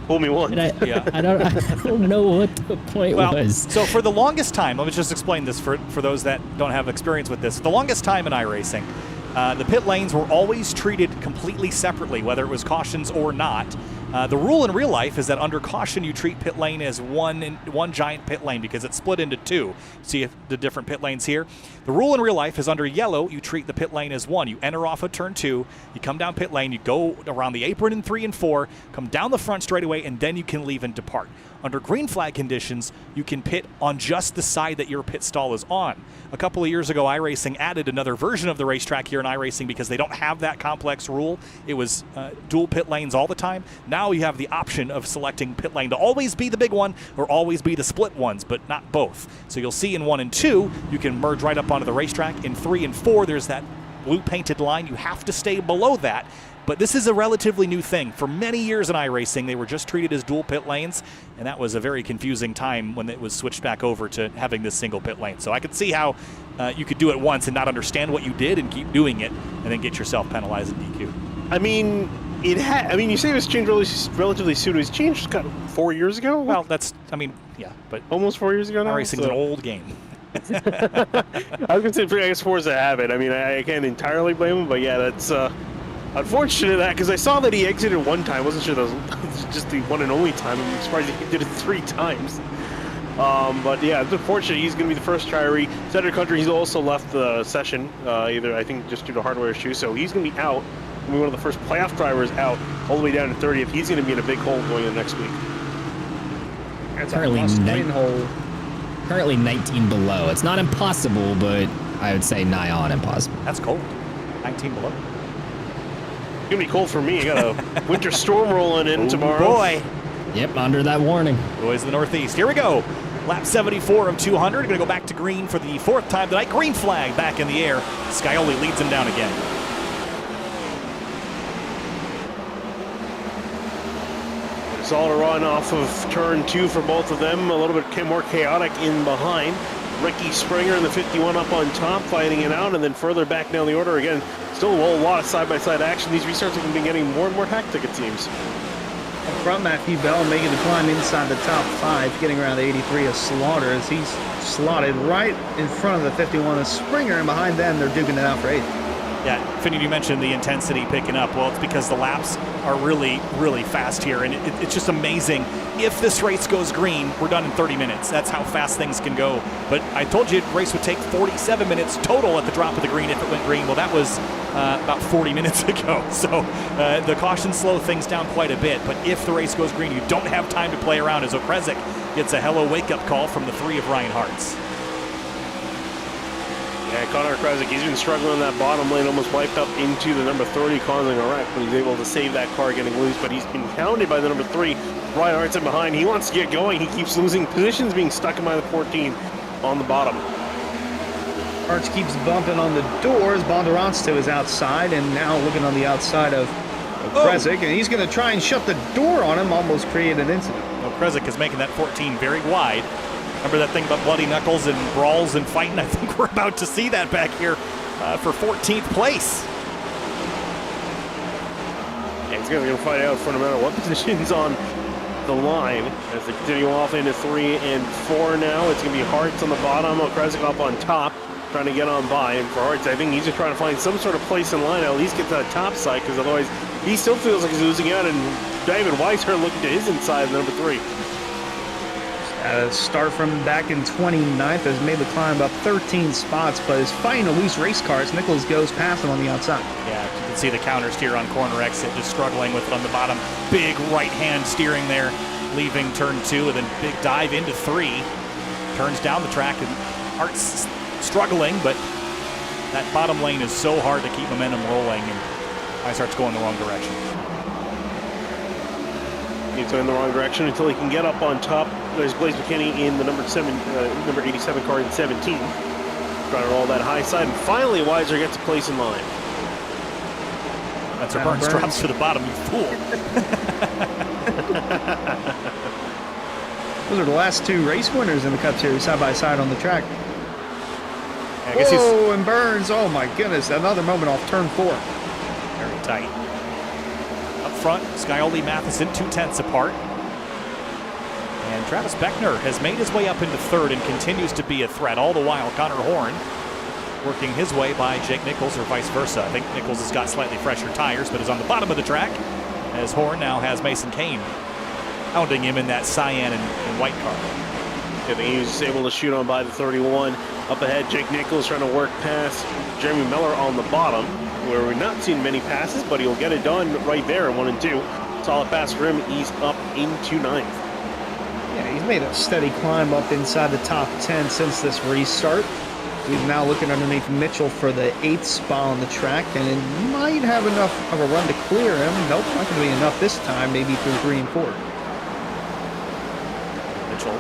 Fool me once. I don't know what the point was. So for the longest time, let me just explain this for those that don't have experience with this. The longest time in iRacing, the pit lanes were always treated completely separately, whether it was cautions or not. The rule in real life is that under caution, you treat pit lane as one giant pit lane because it's split into 2. See the different pit lanes here? The rule in real life is under yellow, you treat the pit lane as 1. You enter off of turn 2, you come down pit lane, you go around the apron in 3 and 4, come down the front straightaway, and then you can leave and depart. Under green flag conditions, you can pit on just the side that your pit stall is on. A couple of years ago, iRacing added another version of the racetrack here in iRacing because they don't have that complex rule. It was dual pit lanes all the time. Now you have the option of selecting pit lane to always be the big one or always be the split ones, but not both. So you'll see in 1 and 2, you can merge right up onto the racetrack. In 3 and 4, there's that blue painted line. You have to stay below that. but this is a relatively new thing. For many years in iRacing, they were just treated as dual pit lanes, and that was a very confusing time when it was switched back over to having this single pit lane. So I could see how you could do it once and not understand what you did and keep doing it, and then get yourself penalized and DQ. I mean, you say it was changed relatively soon. It was changed 4 years ago? Well, yeah, but almost 4 years ago now? iRacing's an old game. I was going to say, I guess Forza have it. I mean, I can't entirely blame him, but yeah, that's unfortunate because I saw that he exited one time. I wasn't sure that was just the one and only time. I'm surprised he did it 3 times. But yeah, it's unfortunate. He's going to be the first triree. Center Country, he's also left the session, either I think just due to hardware issues, so he's going to be out. He'll be one of the first playoff drivers out all the way down to 30th. He's going to be in a big hole going into next week. That's Currently a must-win hole. Currently 19 below. It's not impossible, but I would say nigh on impossible. That's cold. 19 below. It's going to be cold for me. I got a winter storm rolling in tomorrow. Boy. Yep, under that warning. Boys in the Northeast. Here we go. Lap 74 of 200. Going to go back to green for the 4th time tonight. Green flag back in the air. Scioli leads him down again. Solid run off of turn 2 for both of them. A little bit more chaotic in behind. Ricky Springer in the 51 up on top, fighting it out, and then further back down the order again. Still a whole lot of side-by-side action. These restarts have been getting more and more hectic, it seems. Up front, Matthew Bell making the climb inside the top 5, getting around 83 of Slaughter as he's slotted right in front of the 51 of Springer, and behind them they're duking it out for 8th. Yeah, Finney, you mentioned the intensity picking up. Well, it's because the laps are really, really fast here, and it's just amazing. If this race goes green, we're done in 30 minutes. That's how fast things can go. But I told you the race would take 47 minutes total at the drop of the green if it went green. Well, that was about 40 minutes ago. So the cautions slow things down quite a bit. But if the race goes green, you don't have time to play around, as Okresic gets a hello wake-up call from the 3 of Ryan Hartz. Yeah, Connor Okresic, he's been struggling in that bottom lane, almost wiped up into the number 30, causing a wreck, but he's able to save that car getting loose, but he's been hounded by the number 3, Ryan Hartz in behind. He wants to get going. He keeps losing positions, being stuck in by the 14 on the bottom. Hartz keeps bumping on the doors. Bondurantsto is outside, and now looking on the outside of Okresic, and he's going to try and shut the door on him, almost create an incident. Okresic is making that 14 very wide. Remember that thing about bloody knuckles and brawls and fighting? I think we're about to see that back here for 14th place. And he's going to fight out for no matter what position's on the line as they continue off into 3 and 4 now. It's going to be Hartz on the bottom, Okresic up on top, trying to get on by. And for Hartz, I think he's just trying to find some sort of place in line, at least get to the top side, because otherwise he still feels like he's losing out. And David Weishart looking to his inside, the number 3. Start from back in 29th, has made the climb up 13 spots, but is fighting a loose race car as Nichols goes past him on the outside. Yeah, you can see the counter steer on corner exit, just struggling with it on the bottom. Big right hand steering there, leaving turn 2, and then big dive into 3. Turns down the track, and Hart's struggling, but that bottom lane is so hard to keep momentum rolling, and Weishart's going the wrong direction. He's going in the wrong direction until he can get up on top. There's Blaze McKinney in the number 87 car in 17. Trying to roll that high side, and finally Weiser gets a place in line. That's where Burns drops to the bottom, you fool. Those are the last 2 race winners in the Cup Series, side by side on the track. I guess Whoa, and Burns, oh my goodness, another moment off turn 4. Very tight. Up front, Scioli Matheson 2/10 apart. And Travis Beckner has made his way up into 3rd and continues to be a threat. All the while, Connor Horn working his way by Jake Nichols, or vice versa. I think Nichols has got slightly fresher tires, but is on the bottom of the track, as Horn now has Mason Kane hounding him in that cyan and white car. I think he was just able to shoot on by the 31. Up ahead, Jake Nichols trying to work past Jeremy Miller on the bottom, where we're not seeing many passes, but he'll get it done right there in 1 and 2. Solid pass for him. He's up into 9th. Yeah, he's made a steady climb up inside the top 10 since this restart. He's now looking underneath Mitchell for the 8th spot on the track, and it might have enough of a run to clear him. Nope, not going to be enough this time, maybe through 3 and 4. Mitchell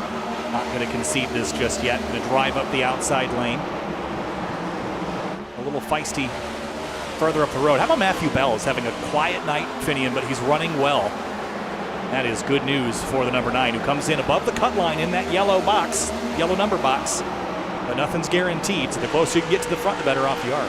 not going to concede this just yet. Going to drive up the outside lane. A little feisty further up the road. How about Matthew Bell is having a quiet night, Finian, but he's running well. That is good news for the number 9, who comes in above the cut line in that yellow box, yellow number box. But nothing's guaranteed, so the closer you can get to the front, the better off you are.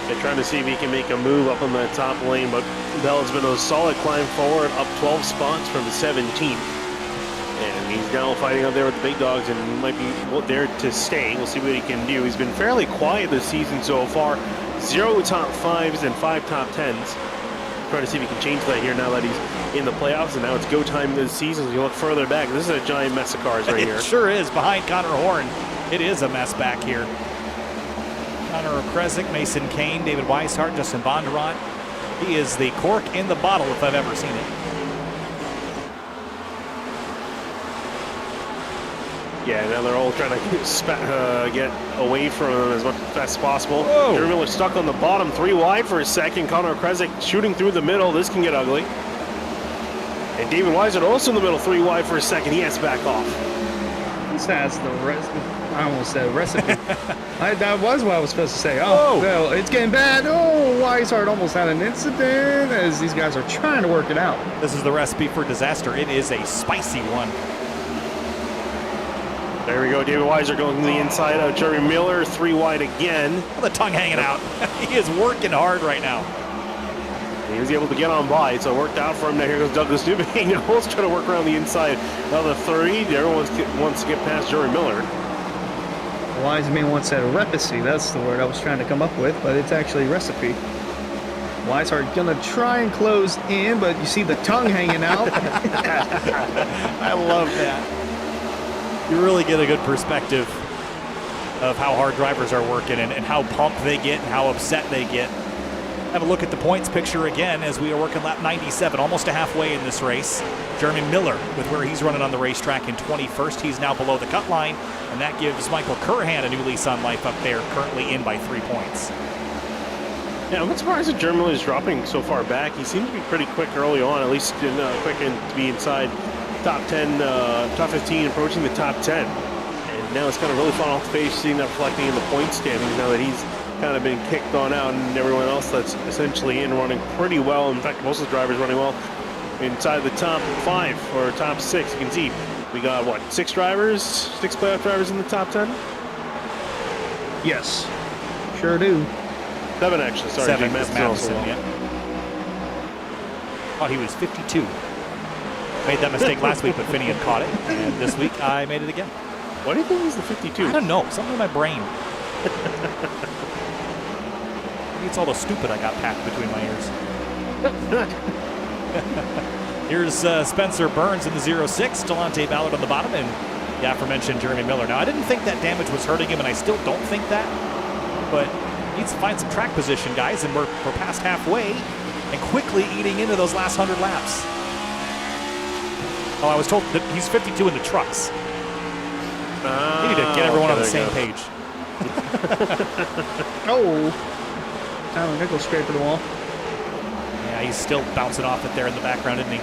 They're trying to see if he can make a move up on the top lane, but Bell has been a solid climb forward, up 12 spots from 17th. And he's now fighting out there with the big dogs and might be there to stay. We'll see what he can do. He's been fairly quiet this season so far. 0 top 5s and 5 top 10s. Trying to see if he can change that here now that he's in the playoffs, and now it's go time this season. As you look further back, this is a giant mess of cars right here. It sure is. Behind Connor Horn, it is a mess back here. Connor Kresick, Mason Kane, David Weishart, Justin Bondurant. He is the cork in the bottle if I've ever seen it. Yeah, now they're all trying to get away from him as much as fast as possible. Jeremy Miller stuck on the bottom, 3 wide for a second. Connor Kresick shooting through the middle. This can get ugly. And David Weishart also in the middle, 3 wide for a second. He has to back off. This has the recipe. I almost said recipe. That was what I was supposed to say. Oh, no, it's getting bad. Oh, Weishart almost had an incident as these guys are trying to work it out. This is the recipe for disaster. It is a spicy one. There we go. David Weishart going to the inside of Jeremy Miller, 3 wide again. The tongue hanging out. He is working hard right now. He was able to get on by, so it worked out for him. Now here goes Douglas Dubé. Now he's trying to work around the inside of the 3. Everyone wants to get past Jeremy Miller. Wise man once said recipe. That's the word I was trying to come up with, but it's actually recipe. Weishart gonna try and close in, but you see the tongue hanging out. I love that. You really get a good perspective of how hard drivers are working and how pumped they get and how upset they get. Have a look at the points picture again as we are working lap 97, almost a halfway in this race. Jeremy Miller with where he's running on the racetrack in 21st. He's now below the cut line, and that gives Michael Curhan a new lease on life up there, currently in by 3 points. Yeah, I'm not surprised that Jeremy Miller is dropping so far back. He seemed to be pretty quick early on, at least quick to be inside top 10, top 15, approaching the top 10. And now it's kind of really fallen off the page, seeing that reflecting in the point standings now that he's kind of been kicked on out, and everyone else that's essentially in running pretty well. In fact, most of the drivers running well inside the top 5 or top 6. You can see we got, what, 6 drivers, 6 playoff drivers in the top 10? Yes, sure do. 7 actually, sorry. 7 is Madison, yeah. Thought he was 52. Made that mistake last week, but Finian caught it. And this week, I made it again. Why do you think he's the 52? I don't know. Something in my brain. Maybe it's all the stupid I got packed between my ears. Here's Spencer Burns in the 06. Delonte Ballard on the bottom, and the aforementioned Jeremy Miller. Now, I didn't think that damage was hurting him, and I still don't think that. But he needs to find some track position, guys, and we're past halfway and quickly eating into those last 100 laps. Oh, I was told that he's 52 in the trucks. You need to get everyone on the same page. Oh, Tyler Nichols straight for the wall. Yeah, he's still bouncing off it there in the background, isn't he?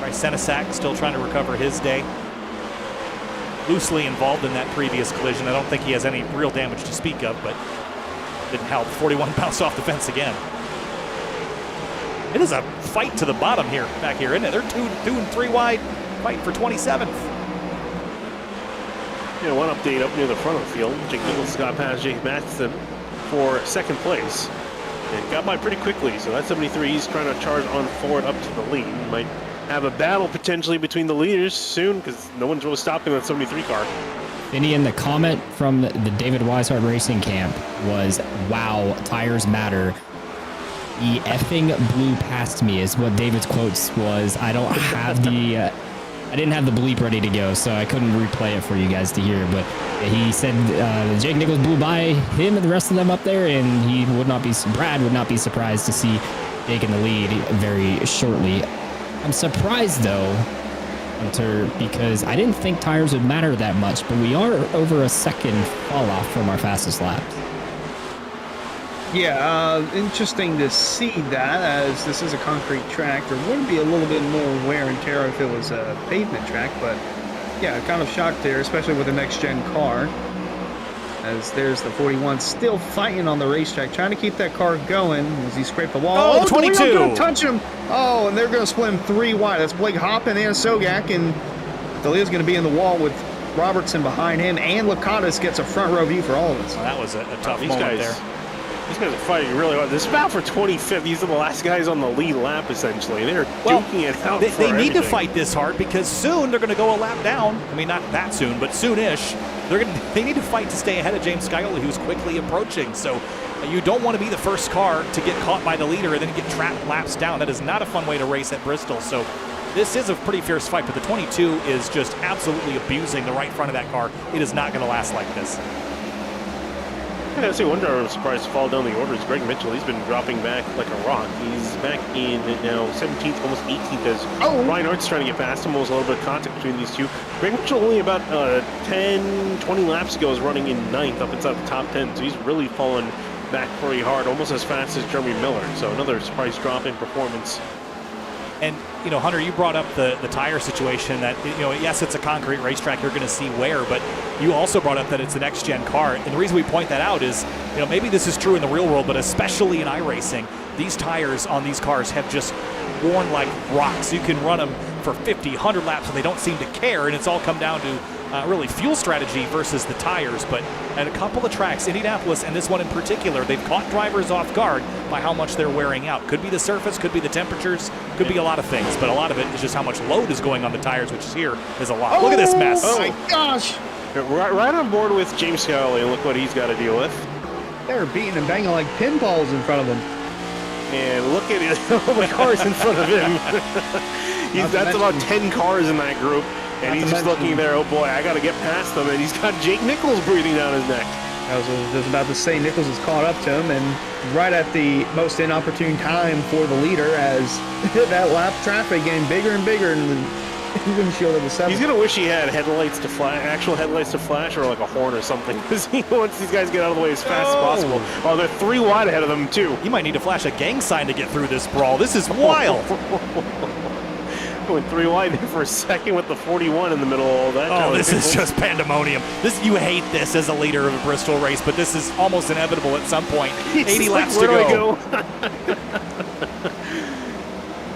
Bryce Senesac still trying to recover his day. Loosely involved in that previous collision. I don't think he has any real damage to speak of, but didn't help. 41 bounced off the fence again. It is a fight to the bottom here, back here, isn't it? They're 2 and 3 wide, fighting for 27th. Yeah, one update up near the front of the field. Jake Nichols got past Jake Matheson for 2nd place and got by pretty quickly. So that 73, he's trying to charge on forward up to the lead. Might have a battle potentially between the leaders soon because no one's really stopping that 73 car. Finian, the comment from the David Weishart Racing camp was, wow, tires matter. He effing blew past me is what David's quotes was. I don't have the... I didn't have the bleep ready to go, so I couldn't replay it for you guys to hear. But he said Jake Nichols blew by him and the rest of them up there, and he would not be Brad would not be surprised to see Jake in the lead very shortly. I'm surprised though, Hunter, because I didn't think tires would matter that much, but we are over a second fall off from our fastest laps. Yeah, interesting to see that, as this is a concrete track. There would be a little bit more wear and tear if it was a pavement track, but yeah, kind of shocked there, especially with the next-gen car. As there's the 41 still fighting on the racetrack, trying to keep that car going as he scraped the wall. Oh, 22! Don't touch him! Oh, and they're going to split him 3 wide. That's Blake Hoppin and Sogak, and Delia's going to be in the wall with Robertson behind him, and Lakatos gets a front row view for all of us. Well, that was a tough moment there. These guys are fighting really hard. This is about for 25th. These are the last guys on the lead lap, essentially. They're duking it out. They need to fight this hard because soon they're going to go a lap down. I mean, not that soon, but soon-ish. They need to fight to stay ahead of James Scioli, who's quickly approaching. So you don't want to be the first car to get caught by the leader and then get trapped laps down. That is not a fun way to race at Bristol. So this is a pretty fierce fight, but the 22 is just absolutely abusing the right front of that car. It is not going to last like this. Yeah, so one driver I'm surprised to fall down the orders. Greg Mitchell, he's been dropping back like a rock. He's back in now 17th, almost 18th as Ryan Art's trying to get past him. Almost a little bit of contact between these two. Greg Mitchell only about 10, 20 laps ago was running in 9th up inside the top 10. So he's really fallen back pretty hard, almost as fast as Jeremy Miller. So another surprise drop in performance. And, you know, Hunter, you brought up the tire situation that, you know, yes, it's a concrete racetrack. You're going to see wear, but you also brought up that it's a next-gen car. And the reason we point that out is, you know, maybe this is true in the real world, but especially in iRacing, these tires on these cars have just worn like rocks. You can run them for 50, 100 laps, and they don't seem to care. And it's all come down to really fuel strategy versus the tires. But at a couple of tracks, Indianapolis and this one in particular, they've caught drivers off guard by how much they're wearing out. Could be the surface, could be the temperatures, could be a lot of things, but a lot of it is just how much load is going on the tires, which here is a lot. Look at this mess. Oh my gosh! Right on board with James Scioli, and look what he's got to deal with. They're beating and banging like pinballs in front of him. And look at all the cars in front of him. That's about 10 cars in that group. And he's just looking there, oh boy, I got to get past them. And he's got Jake Nichols breathing down his neck. I was about to say Nichols has caught up to him, and right at the most inopportune time for the leader as that lap traffic getting bigger and bigger in the windshield of the 7. He's going to wish he had headlights to flash, actual headlights to flash, or like a horn or something, because he wants these guys to get out of the way as fast as possible. Oh, they're 3 wide ahead of them, too. You might need to flash a gang sign to get through this brawl. This is wild. Going 3 wide there for a second with the 41 in the middle of all that. Oh, this is just pandemonium. You hate this as a leader of a Bristol race, but this is almost inevitable at some point. 80 laps to go.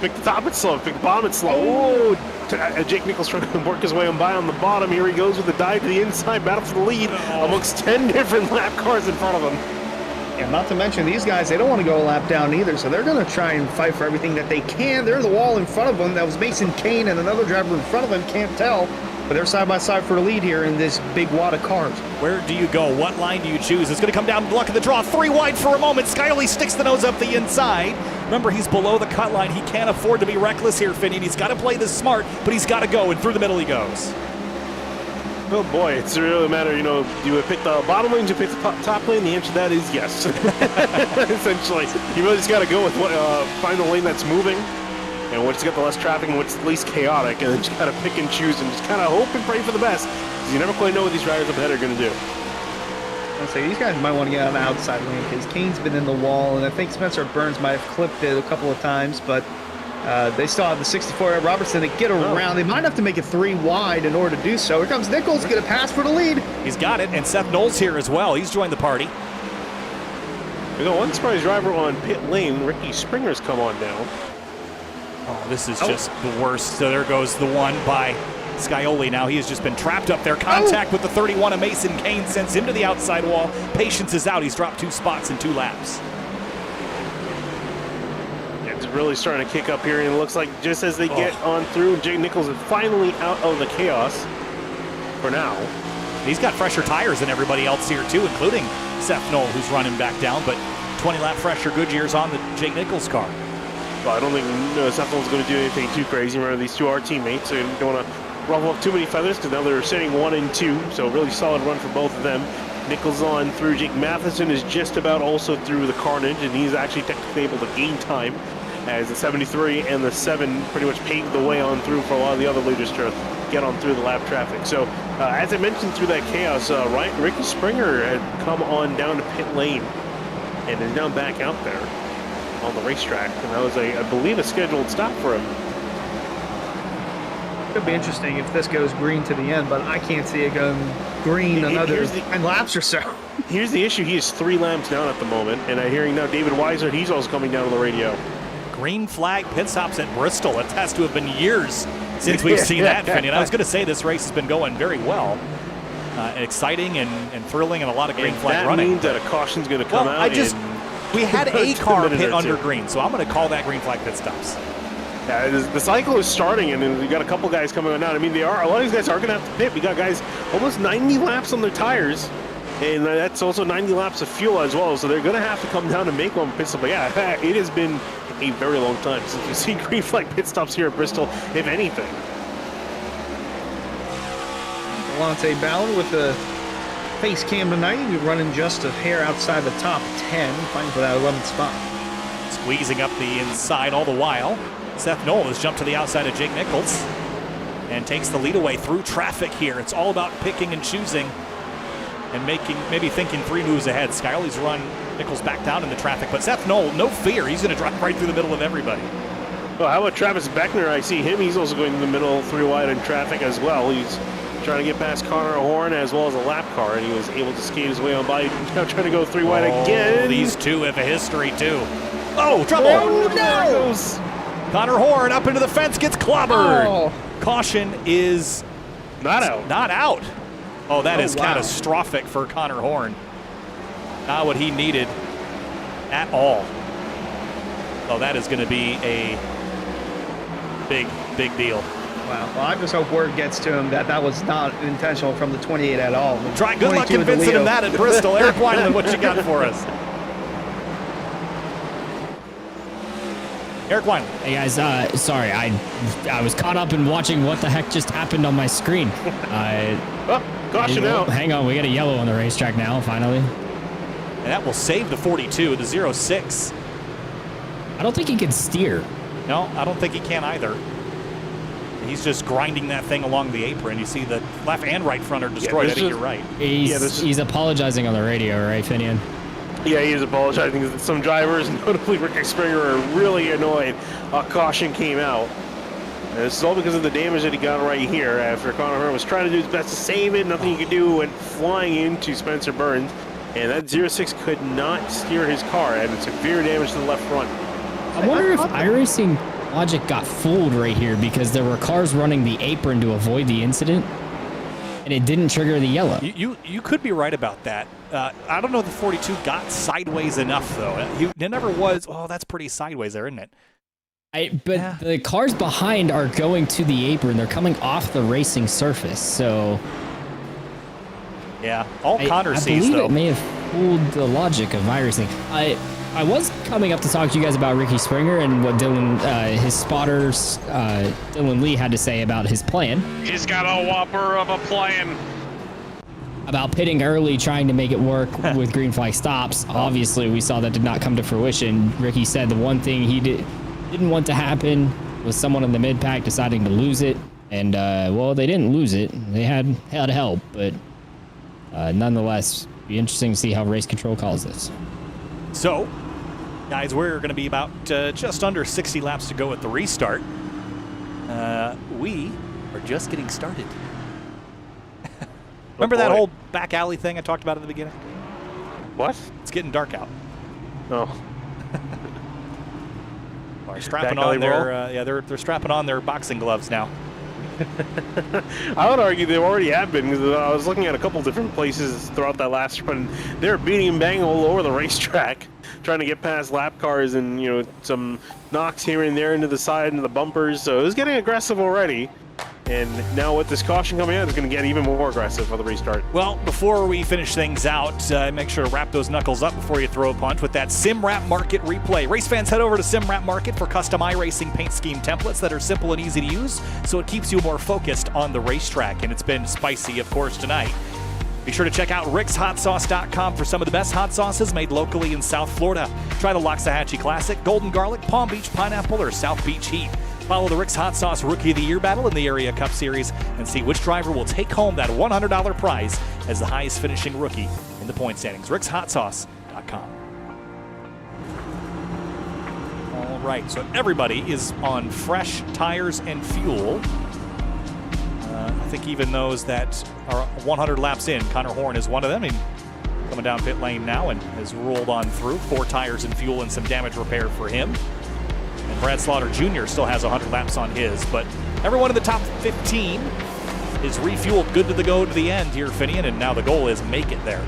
Pick the top, it's slow. Pick the bottom, it's slow. Oh, Jake Nichols trying to work his way on by on the bottom. Here he goes with the dive to the inside, battle for the lead amongst 10 different lap cars in front of him. Yeah, not to mention these guys, they don't want to go a lap down either, so they're going to try and fight for everything that they can. They're in the wall in front of them. That was Mason Kane, and another driver in front of them, can't tell. But they're side by side for the lead here in this big wad of cars. Where do you go? What line do you choose? It's going to come down to the luck of the draw. 3 wide for a moment. Scioli sticks the nose up the inside. Remember, he's below the cut line. He can't afford to be reckless here, Finian. He's got to play this smart, but he's got to go, and through the middle he goes. Oh boy, it's really a matter, you know, do you pick the bottom lane, do you pick the top lane? The answer to that is yes. Essentially, you really just got to go with what, find the lane that's moving, and what's got the less traffic and what's least chaotic, and then just got to pick and choose and just kind of hope and pray for the best, because you never quite know what these drivers up ahead are going to do. I'll say these guys might want to get on the outside lane because Kane's been in the wall, and I think Spencer Burns might have clipped it a couple of times, but they still have the 64 Robertson to get around. They might have to make it 3 wide in order to do so. Here comes Nichols, get a pass for the lead. He's got it, and Seth Knowles here as well. He's joined the party. We got one surprise driver on pit lane. Ricky Springer's come on down. Oh, this is just the worst. So there goes the one by Scioli. Now he has just been trapped up there. Contact with the 31 of Mason Kane sends him to the outside wall. Patience is out. He's dropped 2 spots in 2 laps. It's really starting to kick up here, and it looks like just as they get on through, Jake Nichols is finally out of the chaos for now. He's got fresher tires than everybody else here too, including Seth Knoll, who's running back down, but 20-lap fresher Goodyear's on the Jake Nichols car. Well, I don't think Seth Knoll's going to do anything too crazy. Remember, these two are teammates, so you don't want to ruffle up too many feathers, because now they're sitting 1 and 2, so really solid run for both of them. Nichols on through. Jake Matheson is just about also through the carnage, and he's actually technically able to gain time, as the 73 and the 7 pretty much paved the way on through for a lot of the other leaders to get on through the lap traffic. So, as I mentioned through that chaos, Ricky Springer had come on down to pit lane and is now back out there on the racetrack. And that was, I believe, a scheduled stop for him. Could be interesting if this goes green to the end, but I can't see it going green another 10 laps or so. Here's the issue. He is 3 laps down at the moment, and I'm hearing now David Weiser, he's also coming down on the radio. Green flag pit stops at Bristol. It has to have been years since we've seen that, Finian. I was going to say this race has been going very well. Exciting and thrilling, and a lot of green flag running. That means that a caution's going to come out. We had a car pit under green, so I'm going to call that green flag pit stops. Yeah, the cycle is starting, and then we got a couple guys coming out. I mean, a lot of these guys are going to have to pit. We got guys almost 90 laps on their tires, and that's also 90 laps of fuel as well. So they're going to have to come down and make one pit stop. But yeah, it has been a very long time since we've seen green flag pit stops here at Bristol, if anything. Delonte Ballard with the face cam tonight. We're running just a hair outside the top 10, fighting for that 11th spot. Squeezing up the inside all the while. Seth Knoll has jumped to the outside of Jake Nichols and takes the lead away through traffic here. It's all about picking and choosing and maybe thinking 3 moves ahead. Skyley's run Nichols back down in the traffic, but Seth Knoll, no fear. He's going to drive right through the middle of everybody. Well, how about Travis Beckner? I see him. He's also going in the middle, 3 wide in traffic as well. He's trying to get past Connor Horn as well as a lap car, and he was able to skate his way on by. Now trying to go 3 wide again. These two have a history too. Oh, trouble! Oh, no! Connor Horn up into the fence, gets clobbered. Oh. Caution is not out. Not out. Oh, that is wow. catastrophic for Connor Horn. Not what he needed at all. Oh, that is going to be a big deal. Wow. Well, I just hope word gets to him that was not intentional from the 28 at all. Good luck convincing him that at Bristol. Eric Wineland, what you got for us? Eric Wineland. Hey guys, sorry, I was caught up in watching what the heck just happened on my screen. Caution out. Hang on, we got a yellow on the racetrack now, finally. And that will save the 42, the 06. I don't think he can steer. No, I don't think he can either. He's just grinding that thing along the apron. You see the left and right front are destroyed. I think you're right. He's apologizing on the radio, right, Finian? Yeah, he is apologizing. Some drivers, notably Ricky Springer, are really annoyed. A caution came out. And this is all because of the damage that he got right here after Connor Horn was trying to do his best to save it. Nothing he could do, went flying into Spencer Burns. And that 06 could not steer his car, and severe damage to the left front. I wonder if iRacing logic got fooled right here because there were cars running the apron to avoid the incident, and it didn't trigger the yellow. You could be right about that. I don't know if the 42 got sideways enough, though. It never was. Oh, that's pretty sideways there, isn't it? The cars behind are going to the apron. They're coming off the racing surface, so... Yeah, all Connor sees, I believe though. it may have fooled the logic of iRacing. I was coming up to talk to you guys about Ricky Springer and what his spotters, Dylan Lee, had to say about his plan. He's got a whopper of a plan. About pitting early, trying to make it work with green flag stops. Obviously, we saw that did not come to fruition. Ricky said the one thing he didn't want to happen was someone in the mid-pack deciding to lose it. And, well, they didn't lose it. They had help, but nonetheless, be interesting to see how race control calls this. So, guys, we're going to be about just under 60 laps to go at the restart. We are just getting started. Remember that whole back alley thing I talked about at the beginning? What? It's getting dark out. Oh. They're strapping on they're strapping on their boxing gloves now. I would argue they already have been, because I was looking at a couple different places throughout that last sprint. They're beating and banging all over the racetrack, trying to get past lap cars and some knocks here and there into the side and the bumpers. So it was getting aggressive already. And now with this caution coming out, it's going to get even more aggressive for the restart. Well, before we finish things out, make sure to wrap those knuckles up before you throw a punch with that SimWrap Market replay. Race fans, head over to SimWrap Market for custom iRacing paint scheme templates that are simple and easy to use, so it keeps you more focused on the racetrack. And it's been spicy, of course, tonight. Be sure to check out rickshotsauce.com for some of the best hot sauces made locally in South Florida. Try the Loxahatchee Classic, Golden Garlic, Palm Beach Pineapple, or South Beach Heat. Follow the Rick's Hot Sauce Rookie of the Year battle in the Area Cup Series and see which driver will take home that $100 prize as the highest finishing rookie in the point standings. rickshotsauce.com. All right, so everybody is on fresh tires and fuel. I think even those that are 100 laps in, Connor Horn is one of them. coming down pit lane now and has rolled on through. 4 tires and fuel and some damage repair for him. And Brad Slaughter Jr. still has 100 laps on his, but everyone in the top 15 is refueled, good to go to the end here, Finian, and now the goal is make it there.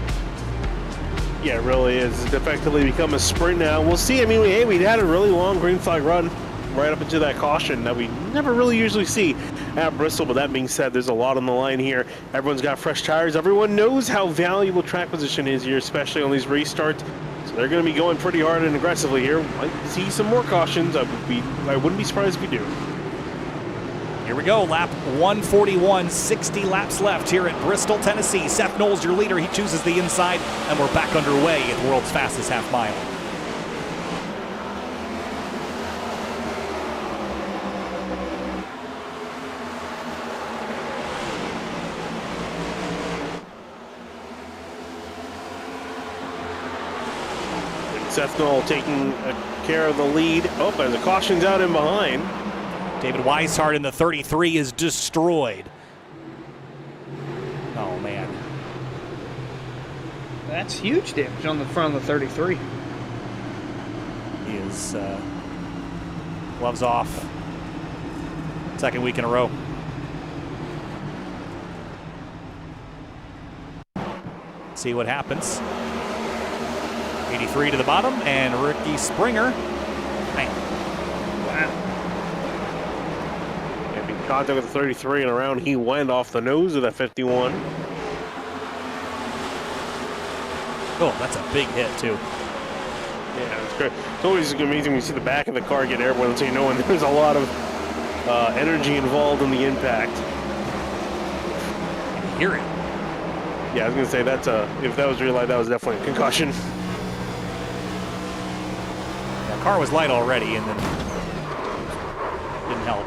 Yeah, it really is. It's effectively become a sprint now. We'll see. I mean, we had a really long green flag run right up into that caution that we never really usually see at Bristol. But that being said, there's a lot on the line here. Everyone's got fresh tires. Everyone knows how valuable track position is here, especially on these restarts. So they're going to be going pretty hard and aggressively here. Might see some more cautions. I wouldn't be surprised if we do. Here we go, lap 141, 60 laps left here at Bristol, Tennessee. Seth Knowles, your leader, he chooses the inside, and we're back underway at the world's fastest half mile. Seth Knowles taking care of the lead. Oh, and the caution's out in behind. David Weishart in the 33 is destroyed. Oh, man. That's huge damage on the front of the 33. He is gloves off. Second week in a row. See what happens. 83 to the bottom, and Ricky Springer. Man. Wow. Contact with the 33 and around he went off the nose of that 51. Oh, that's a big hit too. Yeah, it's great. It's always amazing when you see the back of the car get airborne, so you know when there's a lot of energy involved in the impact. You hear it. Yeah, I was gonna say that's if that was real light, that was definitely a concussion. The car was light already, and then didn't help.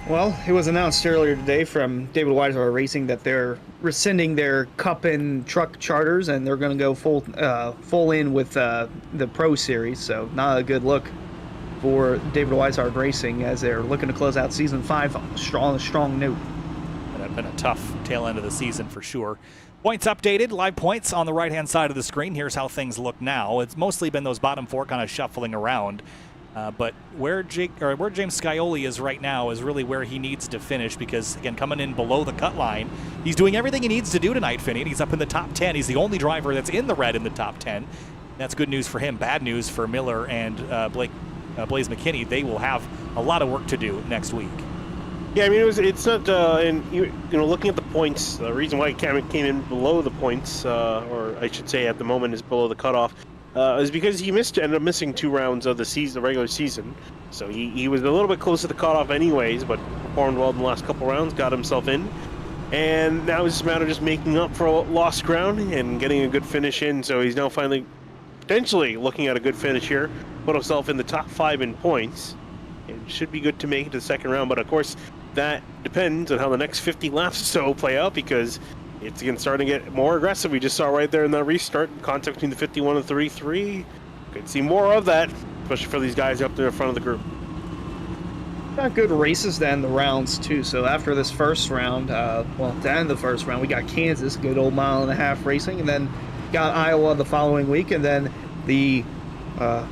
Well, it was announced earlier today from David Weishart Racing that they're rescinding their Cup and Truck charters, and they're going to go full in with the Pro Series. So not a good look for David Weishart Racing as they're looking to close out Season 5 on a strong note. It's been a tough tail end of the season for sure. Points updated, live points on the right-hand side of the screen. Here's how things look now. It's mostly been those bottom 4 kind of shuffling around. But where James Scioli is right now is really where he needs to finish because, again, coming in below the cut line, he's doing everything he needs to do tonight, Finney. He's up in the top 10. He's the only driver that's in the red in the top 10. That's good news for him. Bad news for Miller and Blaze McKinney. They will have a lot of work to do next week. Yeah, I mean, it's not, looking at the points, the reason why he came in below the points, or I should say at the moment is below the cutoff, is because he ended up missing 2 rounds of the regular season. So he was a little bit close to the cutoff anyways, but performed well in the last couple rounds, got himself in. And now it's just a matter of just making up for lost ground and getting a good finish in. So he's now finally potentially looking at a good finish here, put himself in the top 5 in points. It should be good to make it to the second round, but of course that depends on how the next 50 laps or so play out because it's again starting to get more aggressive. We just saw right there in that restart, contact between the 51 and 33. Could see more of that, especially for these guys up there in front of the group. Got good races then the rounds too. So after this first round, at the end of the first round, we got Kansas, good old 1.5 mile racing, and then got Iowa the following week, and then the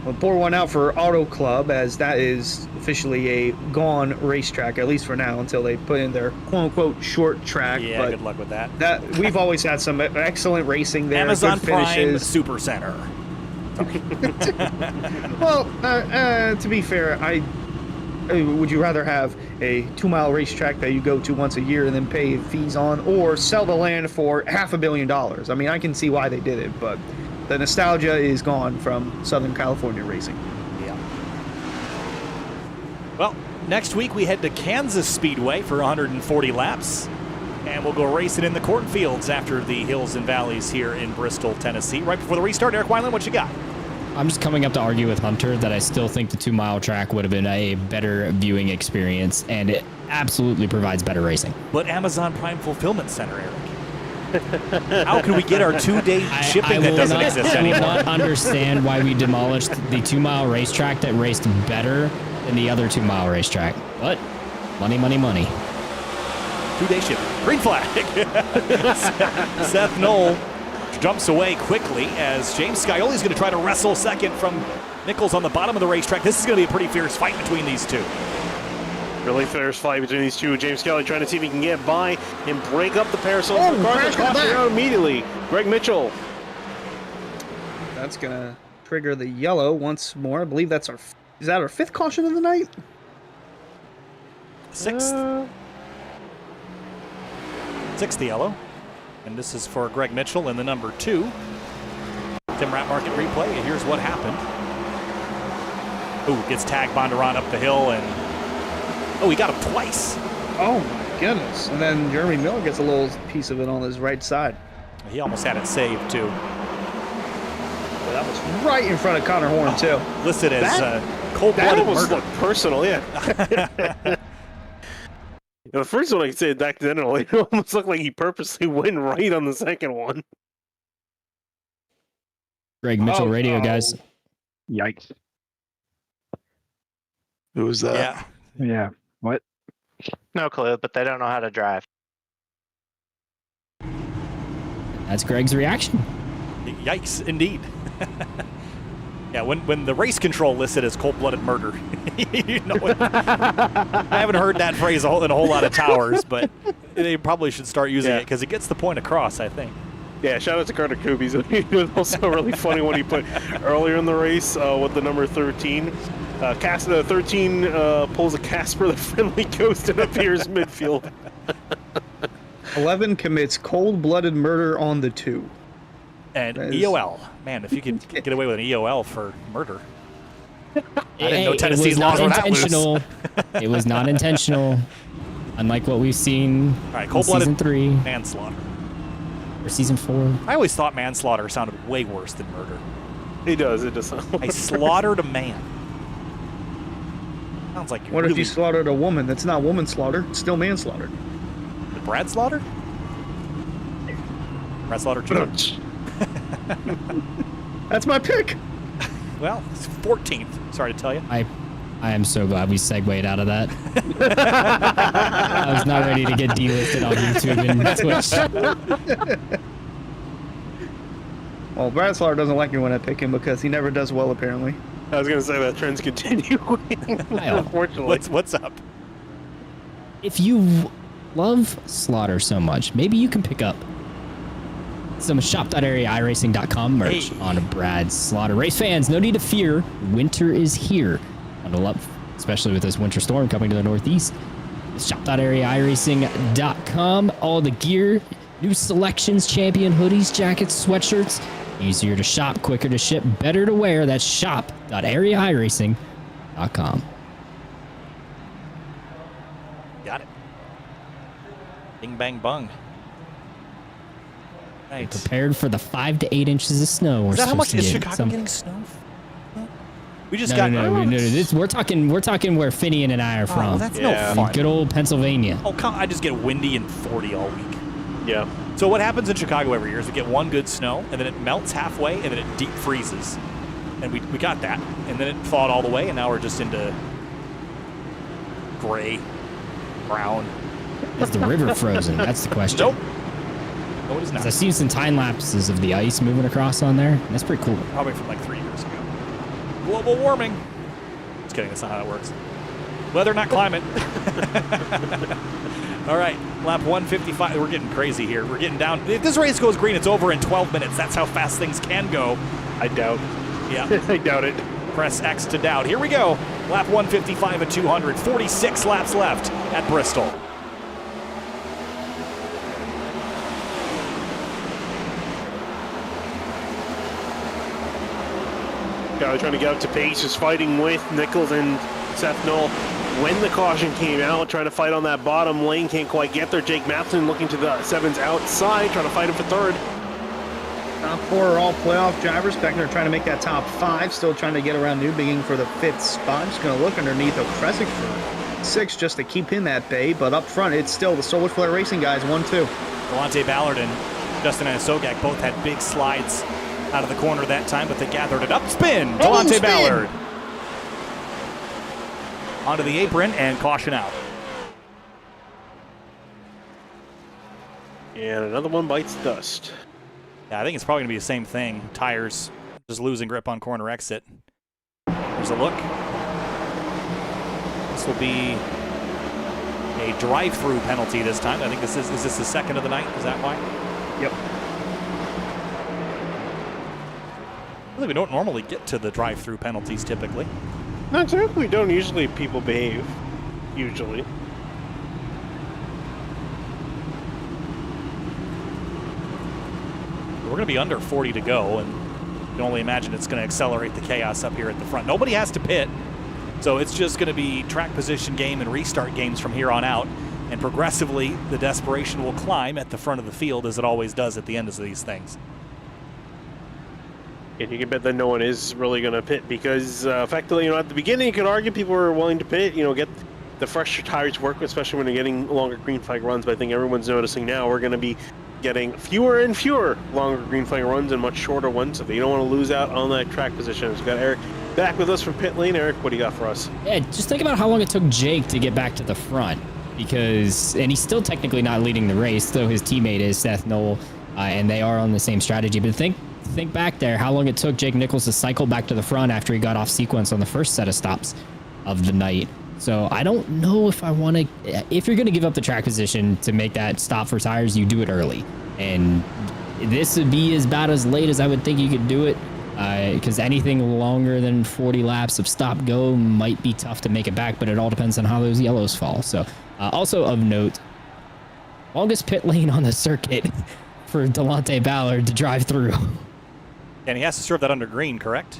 we'll pour one out for Auto Club as that is officially a gone racetrack, at least for now, until they put in their quote-unquote short track. Yeah, but good luck with that. We've always had some excellent racing there. Amazon good Prime finishes. Super Center. Well, to be fair, would you rather have a 2 mile racetrack that you go to once a year and then pay fees on, or sell the land for $500 million? I mean, I can see why they did it, but the nostalgia is gone from Southern California racing. Yeah. Well, next week we head to Kansas Speedway for 140 laps, and we'll go racing in the cornfields after the hills and valleys here in Bristol, Tennessee. Right before the restart, Eric Wineland, what you got? I'm just coming up to argue with Hunter that I still think the 2 mile track would have been a better viewing experience, and it absolutely provides better racing. But Amazon Prime Fulfillment Center, Eric. How can we get our 2-day shipping that doesn't exist anymore? I will not understand why we demolished the 2 mile racetrack that raced better than the other 2 mile racetrack. But money, money, money. 2-day shipping. Green flag. Seth Knoll jumps away quickly as James Scioli's going to try to wrestle second from Nichols on the bottom of the racetrack. This is going to be a pretty fierce fight between these two. Really fierce fight between these two. James Scioli trying to see if he can get by and break up the pair. So caution out immediately. Greg Mitchell. That's gonna trigger the yellow once more. I believe that's our. Is that our 5th caution of the night? 6th. 6th yellow. And this is for Greg Mitchell in the number 2. Tim Rat Market replay, and here's what happened. Ooh, gets tagged Bondurant up the hill, and oh, he got him twice. Oh my goodness. And then Jeremy Miller gets a little piece of it on his right side. He almost had it saved, too. But that was right in front of Connor Horn, too. Listed as That cold-blooded almost murder. looked personal, yeah. The first one I could say is accidental. It almost looked like he purposely went right on the second one. Greg Mitchell radio, guys. Yikes. Who was that? Yeah. Yeah. What? No clue, but they don't know how to drive. That's Greg's reaction. Yikes, indeed. Yeah, when the race control listed as cold-blooded murder, you know it. I haven't heard that phrase in a whole lot of towers, but they probably should start using it because it gets the point across, I think. Yeah, shout out to Carter Kubies. It was also really funny when he put earlier in the race with the number 13. 13 pulls a Casper, the friendly ghost, and appears midfield. 11 commits cold-blooded murder on the 2. And That is- EOL. Man, if you could get away with an EOL for murder. I didn't know Hey, Tennessee's it was laws not were that loose. intentional. It was not intentional. Unlike what we've seen All right, in cold-blooded season 3 manslaughter. or season 4. I always thought manslaughter sounded way worse than murder. It does. It does. I slaughtered a man. Sounds like you What really... if you slaughtered a woman? That's not woman slaughter. It's still manslaughter. Did Brad slaughter? Brad slaughter too. That's my pick. Well, it's 14th. Sorry to tell you. I am so glad we segued out of that. I was not ready to get delisted on YouTube and Twitch. Well, Brad Slaughter doesn't like me when I pick him because he never does well, apparently. I was going to say that trend's continuing, unfortunately. What's up? If you love Slaughter so much, maybe you can pick up some shop.areairacing.com merch on Brad Slaughter. Race fans, no need to fear. Winter is here. Bundle up, especially with this winter storm coming to the northeast. Shop.areairacing.com. All the gear, new selections, champion hoodies, jackets, sweatshirts. Easier to shop, quicker to ship, better to wear. That's shop.areairacing.com. Got it. Bing, bang, bung. Right. Prepared for the 5 to 8 inches of snow. We're Is that how much supposed is to get Chicago getting snow? We just No, got no. We're talking where Finian and I are from. Oh, that's Yeah. no fun. Good old Pennsylvania. Oh, come! I just get windy and 40 all week. Yeah. So what happens in Chicago every year is we get one good snow, and then it melts halfway, and then it deep freezes. And we got that. And then it thawed all the way, and now we're just into gray, brown. Is the river frozen? That's the question. Nope. No, it is not. I've seen some time lapses of the ice moving across on there. That's pretty cool. Probably from like 3 years ago. Global warming. Just kidding, that's not how that works. Weather, not climate. All right, lap 155. We're getting crazy here. We're getting down. If this race goes green, it's over in 12 minutes. That's how fast things can go. I doubt. Yeah. I doubt it. Press X to doubt. Here we go. Lap 155 at 200. 46 laps left at Bristol. Guy trying to get up to pace, just fighting with Nichols and Seth Knoll. When the caution came out, trying to fight on that bottom lane, can't quite get there. Jake Matheson looking to the sevens outside, trying to fight him for third. Top 4 are all playoff drivers. Beckner trying to make that top 5. Still trying to get around Newbegin for the 5th spot. Just going to look underneath Okresik for 6 just to keep him at bay. But up front, it's still the Solar Flare Racing guys, 1-2. Delonte Ballard and Justin Anasogak both had big slides out of the corner that time, but they gathered it up. Spin! Delonte spin! Ballard. Onto the apron and caution out. And another one bites dust. Yeah, I think it's probably going to be the same thing. Tires just losing grip on corner exit. There's a look. This will be a drive-through penalty this time. I think is this the second of the night? Is that why? Yep. Really, we don't normally get to the drive-through penalties typically. No, exactly. We don't usually people behave. Usually. We're going to be under 40 to go, and you can only imagine it's going to accelerate the chaos up here at the front. Nobody has to pit, so it's just going to be track position game and restart games from here on out, and progressively the desperation will climb at the front of the field as it always does at the end of these things. And you can bet that no one is really going to pit because effectively, at the beginning you could argue people were willing to pit, get the fresher tires work, especially when you're getting longer green flag runs, but I think everyone's noticing now we're going to be getting fewer and fewer longer green flag runs and much shorter ones, so you don't want to lose out on that track position. We've got Eric back with us from pit lane. Eric, what do you got for us? Yeah, just think about how long it took Jake to get back to the front, and he's still technically not leading the race, though his teammate is Seth Knoll, and they are on the same strategy. But think back there, how long it took Jake Nichols to cycle back to the front after he got off sequence on the first set of stops of the night. So I don't know if I want to, if you're going to give up the track position to make that stop for tires, you do it early. And this would be as bad as late as I would think you could do it, because anything longer than 40 laps of stop go might be tough to make it back, but it all depends on how those yellows fall. So also of note, longest pit lane on the circuit for Delonte Ballard to drive through. And he has to serve that under green, correct?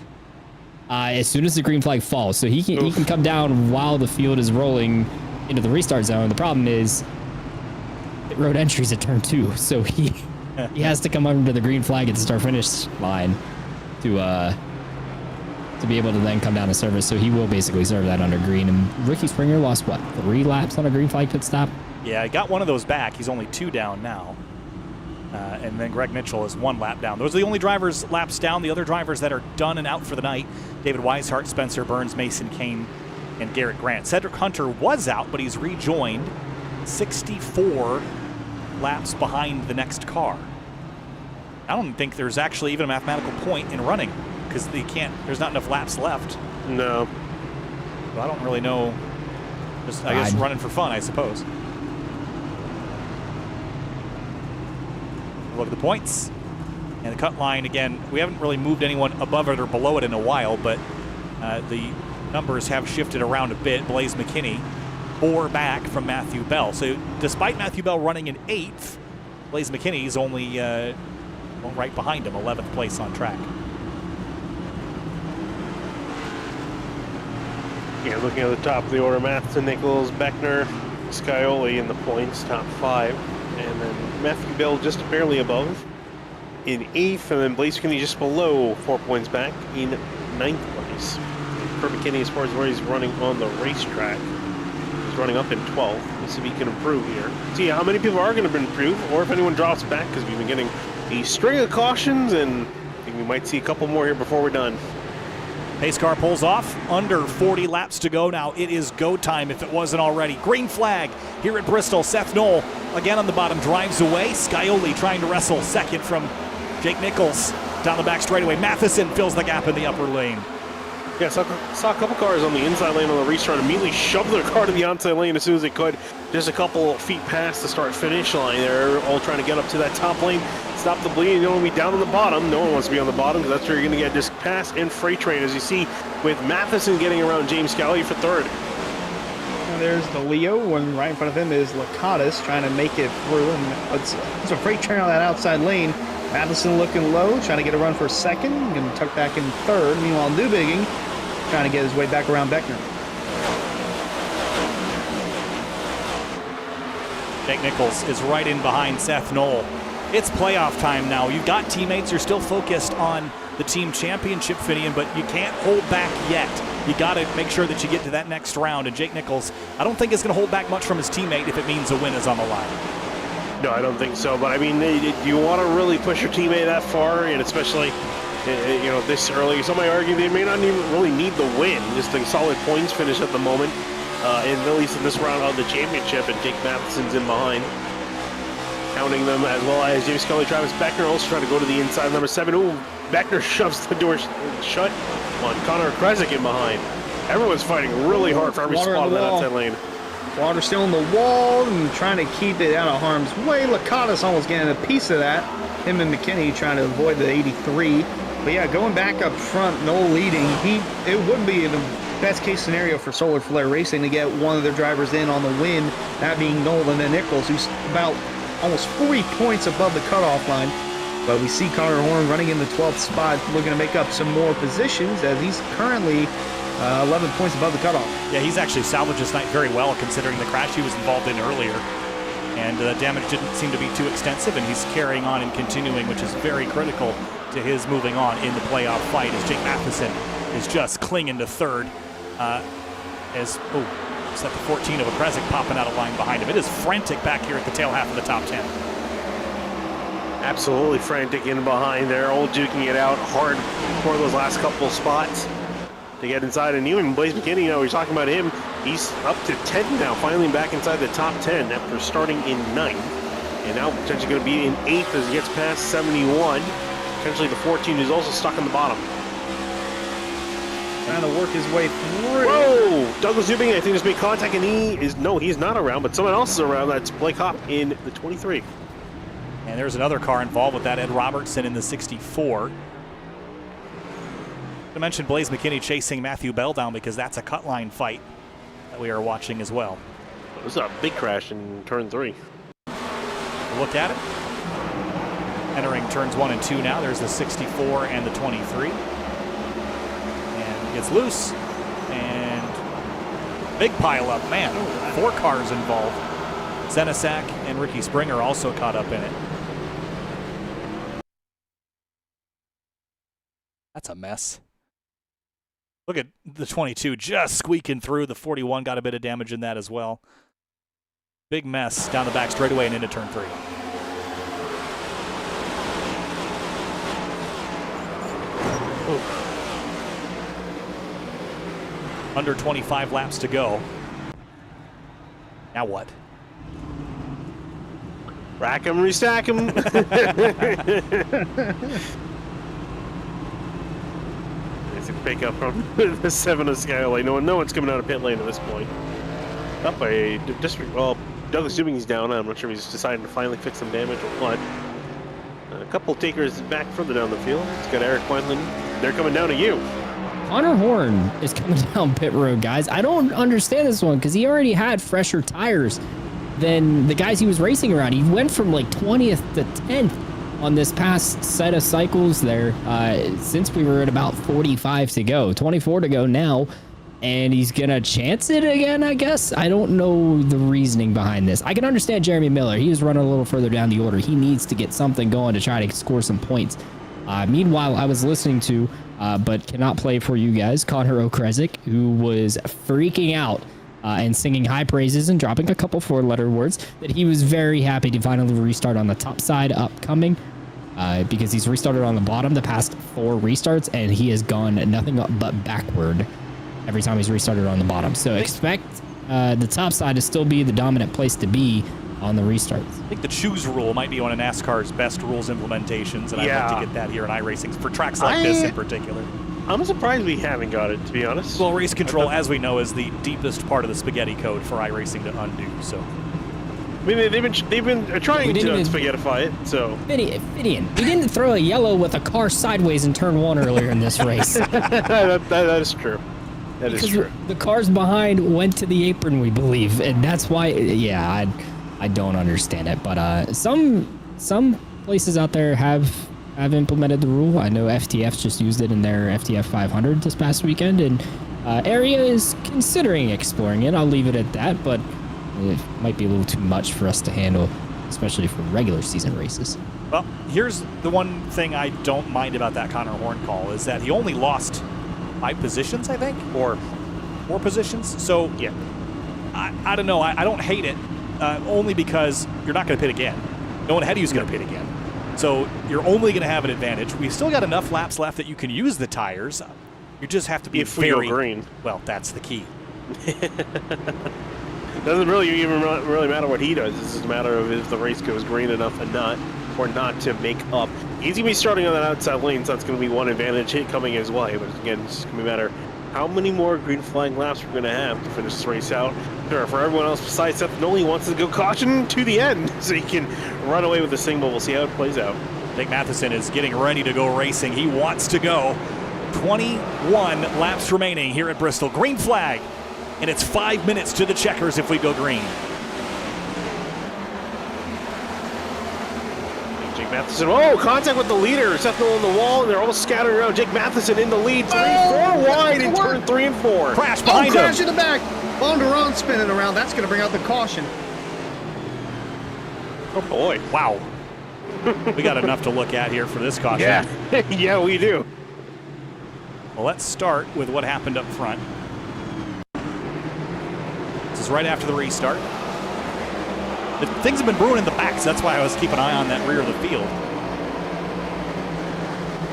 As soon as the green flag falls, so he can come down while the field is rolling into the restart zone. The problem is pit road entries at turn 2, so he has to come under the green flag at the start finish line to be able to then come down and serve it. So he will basically serve that under green. And Ricky Springer lost 3 laps on a green flag pit stop? Yeah, he got one of those back. He's only 2 down now. And then Greg Mitchell is 1 lap down. Those are the only drivers laps down. The other drivers that are done and out for the night: David Weishart, Spencer Burns, Mason Kane, and Garrett Grant. Cedric Hunter was out, but he's rejoined 64 laps behind the next car. I don't think there's actually even a mathematical point in running because there's not enough laps left. No. So I don't really know. Just, I guess running for fun, I suppose. Look at the points and the cut line again. We haven't really moved anyone above it or below it in a while, but the numbers have shifted around a bit. Blaze McKinney 4 back from Matthew Bell. So despite Matthew Bell running in 8th, Blaze McKinney is only right behind him, 11th place on track. Yeah, looking at the top of the order: Matheson, Nichols, Beckner, Scioli in the points, top 5. And then Matthew Bell just barely above in 8th, and then Blaze McKinney just below, 4 points back in 9th place. For McKinney, as far as where he's running on the racetrack, he's running up in 12th. Let's see if he can improve here. See how many people are going to improve, or if anyone drops back, because we've been getting a string of cautions, and I think we might see a couple more here before we're done. Pace car pulls off, under 40 laps to go now. It is go time if it wasn't already. Green flag here at Bristol. Seth Knoll again on the bottom, drives away. Scioli trying to wrestle second from Jake Nichols down the back straightaway. Matheson fills the gap in the upper lane. Yeah, saw a couple cars on the inside lane on the restart immediately shove their car to the outside lane as soon as they could. Just a couple feet past the start-finish line. They're all trying to get up to that top lane, stop the bleeding. You don't want to be down on the bottom. No one wants to be on the bottom because that's where you're going to get just pass and freight train, as you see with Matheson getting around James Scally for 3rd. And there's the Leo, and right in front of him is Lakatos trying to make it through. And it's a freight train on that outside lane. Matheson looking low, trying to get a run for 2nd, going to tuck back in 3rd. Meanwhile, Newbigging trying to get his way back around Beckner. Jake Nichols is right in behind Seth Knoll. It's playoff time now. You've got teammates. You're still focused on the team championship, Finian, but you can't hold back yet. You got to make sure that you get to that next round. And Jake Nichols, I don't think is going to hold back much from his teammate if it means a win is on the line. No, I don't think so. But I mean, you want to really push your teammate that far, and especially this early. Some might argue they may not even really need the win, just a solid points finish at the moment, and at least in this round of the championship. And Jake Matheson's in behind. Counting them, as well as James Scully, Travis Beckner also trying to go to the inside. Number 7, ooh, Beckner shoves the door shut on Connor Kresick in behind. Everyone's fighting really hard for every Water spot on in the that wall. outside lane. Water still in the wall and trying to keep it out of harm's way. Licata's almost getting a piece of that. Him and McKinney trying to avoid the 83. But yeah, going back up front, Noel leading. It would be the best case scenario for Solar Flare Racing to get one of their drivers in on the win, that being Noel and then Nichols, who's about almost 40 points above the cutoff line. But we see Connor Horn running in the 12th spot, looking to make up some more positions as he's currently 11 points above the cutoff. Yeah, he's actually salvaged this night very well considering the crash he was involved in earlier. And the damage didn't seem to be too extensive, and he's carrying on and continuing, which is very critical to his moving on in the playoff fight as Jake Matheson is just clinging to third. It's at the 14 of a Kresick popping out of line behind him. It is frantic back here at the tail half of the top 10. Absolutely frantic in behind there, all duking it out hard for those last couple spots to get inside. And even Blaze McKinney, you know, we're talking about him, he's up to 10 now, finally back inside the top 10 after starting in 9th. And now potentially going to be in 8th as he gets past 71. Potentially the 14 is also stuck on the bottom. Trying to work his way through. Whoa! Douglas Dubing, I think, just made contact, and he's not around, but someone else is around. That's Blake Hopp in the 23. And there's another car involved with that, Ed Robertson in the 64. I mentioned Blaze McKinney chasing Matthew Bell down because that's a cut line fight that we are watching as well. It was a big crash in turn 3. Look at it. Entering turns 1 and 2 now. There's the 64 and the 23. And gets loose. And big pile up. Man, 4 cars involved. Zenesak and Ricky Springer also caught up in it. That's a mess. Look at the 22 just squeaking through. The 41 got a bit of damage in that as well. Big mess down the back straightaway and into turn 3. Ooh. Under 25 laps to go. Now what? Rack him, restack him. It's a pick up from the 7 of Skyline. No one's coming out of pit lane at this point. Up by district. Well, Douglas Dubing is down. I'm not sure if he's decided to finally fix some damage or what. A couple takers back further down the field. It's got Eric Quinlan. They're coming down to you. Connor Horn is coming down pit road, guys. I don't understand this one because he already had fresher tires than the guys he was racing around. He went from like 20th to 10th on this past set of cycles there since we were at about 45 to go, 24 to go now. And he's going to chance it again, I guess. I don't know the reasoning behind this. I can understand Jeremy Miller. He was running a little further down the order. He needs to get something going to try to score some points. Meanwhile, I was listening to, but cannot play for you guys, Connor O'Kresick, who was freaking out and singing high praises and dropping a couple 4-letter words that he was very happy to finally restart on the top side upcoming because he's restarted on the bottom the past 4 restarts, and he has gone nothing but backward every time he's restarted on the bottom. So expect the top side to still be the dominant place to be on the restarts. I think the choose rule might be one of NASCAR's best rules implementations, and I'd like to get that here in iRacing for tracks like this in particular. I'm surprised we haven't got it, to be honest. Well, race control, as we know, is the deepest part of the spaghetti code for iRacing to undo. So, I mean, they've been trying to spaghettify it. So, Fidian, we didn't throw a yellow with a car sideways in turn 1 earlier in this race. that is true. That is true. The cars behind went to the apron, we believe, and that's why. Yeah, I don't understand it, but some places out there have implemented the rule. I know FTF's just used it in their FTF 500 this past weekend, and Area is considering exploring it. I'll leave it at that, but it might be a little too much for us to handle, especially for regular season races. Well, here's the one thing I don't mind about that Connor Horn call is that he only lost 5 positions, I think, or 4 positions. So, yeah, I don't know. I don't hate it. Only because you're not going to pit again. No one ahead of you is going to pit again. So you're only going to have an advantage. We've still got enough laps left that you can use the tires. You just have to be if we go green. Well, that's the key. Doesn't really even really matter what he does. It's just a matter of if the race goes green enough or not to make up. He's going to be starting on that outside lane, so that's going to be one advantage coming his way. But again, it's just going to be a matter how many more green flag laps we're going to have to finish this race out. Sure, for everyone else besides Seth Nolly wants to go caution to the end so he can run away with this thing, but we'll see how it plays out. Jake Matheson is getting ready to go racing. He wants to go. 21 laps remaining here at Bristol. Green flag, and it's 5 minutes to the checkers if we go green. Jake Matheson, oh, contact with the leader. Seth Nolly on the wall, and they're all scattered around. Jake Matheson in the lead, 4 wide in turn 3 and 4. Crash behind him. Crash in the back. Bondurant spinning around. That's going to bring out the caution. Oh, boy. Wow. We got enough to look at here for this caution. Yeah, yeah, we do. Well, let's start with what happened up front. This is right after the restart. Things have been brewing in the back, so that's why I was keeping an eye on that rear of the field.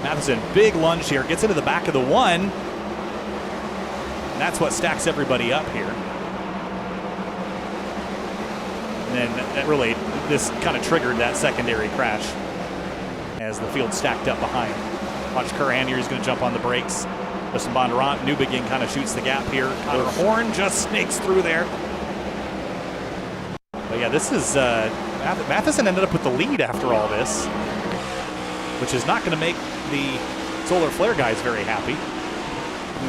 Matheson, big lunge here, gets into the back of the one. And that's what stacks everybody up here. And then that really, this kind of triggered that secondary crash as the field stacked up behind. Watch Curran here, he's going to jump on the brakes. Justin Bondurant, Newbegin kind of shoots the gap here. Connor Horn just snakes through there. But yeah, this is, Matheson ended up with the lead after all this, which is not going to make the Solar Flare guys very happy.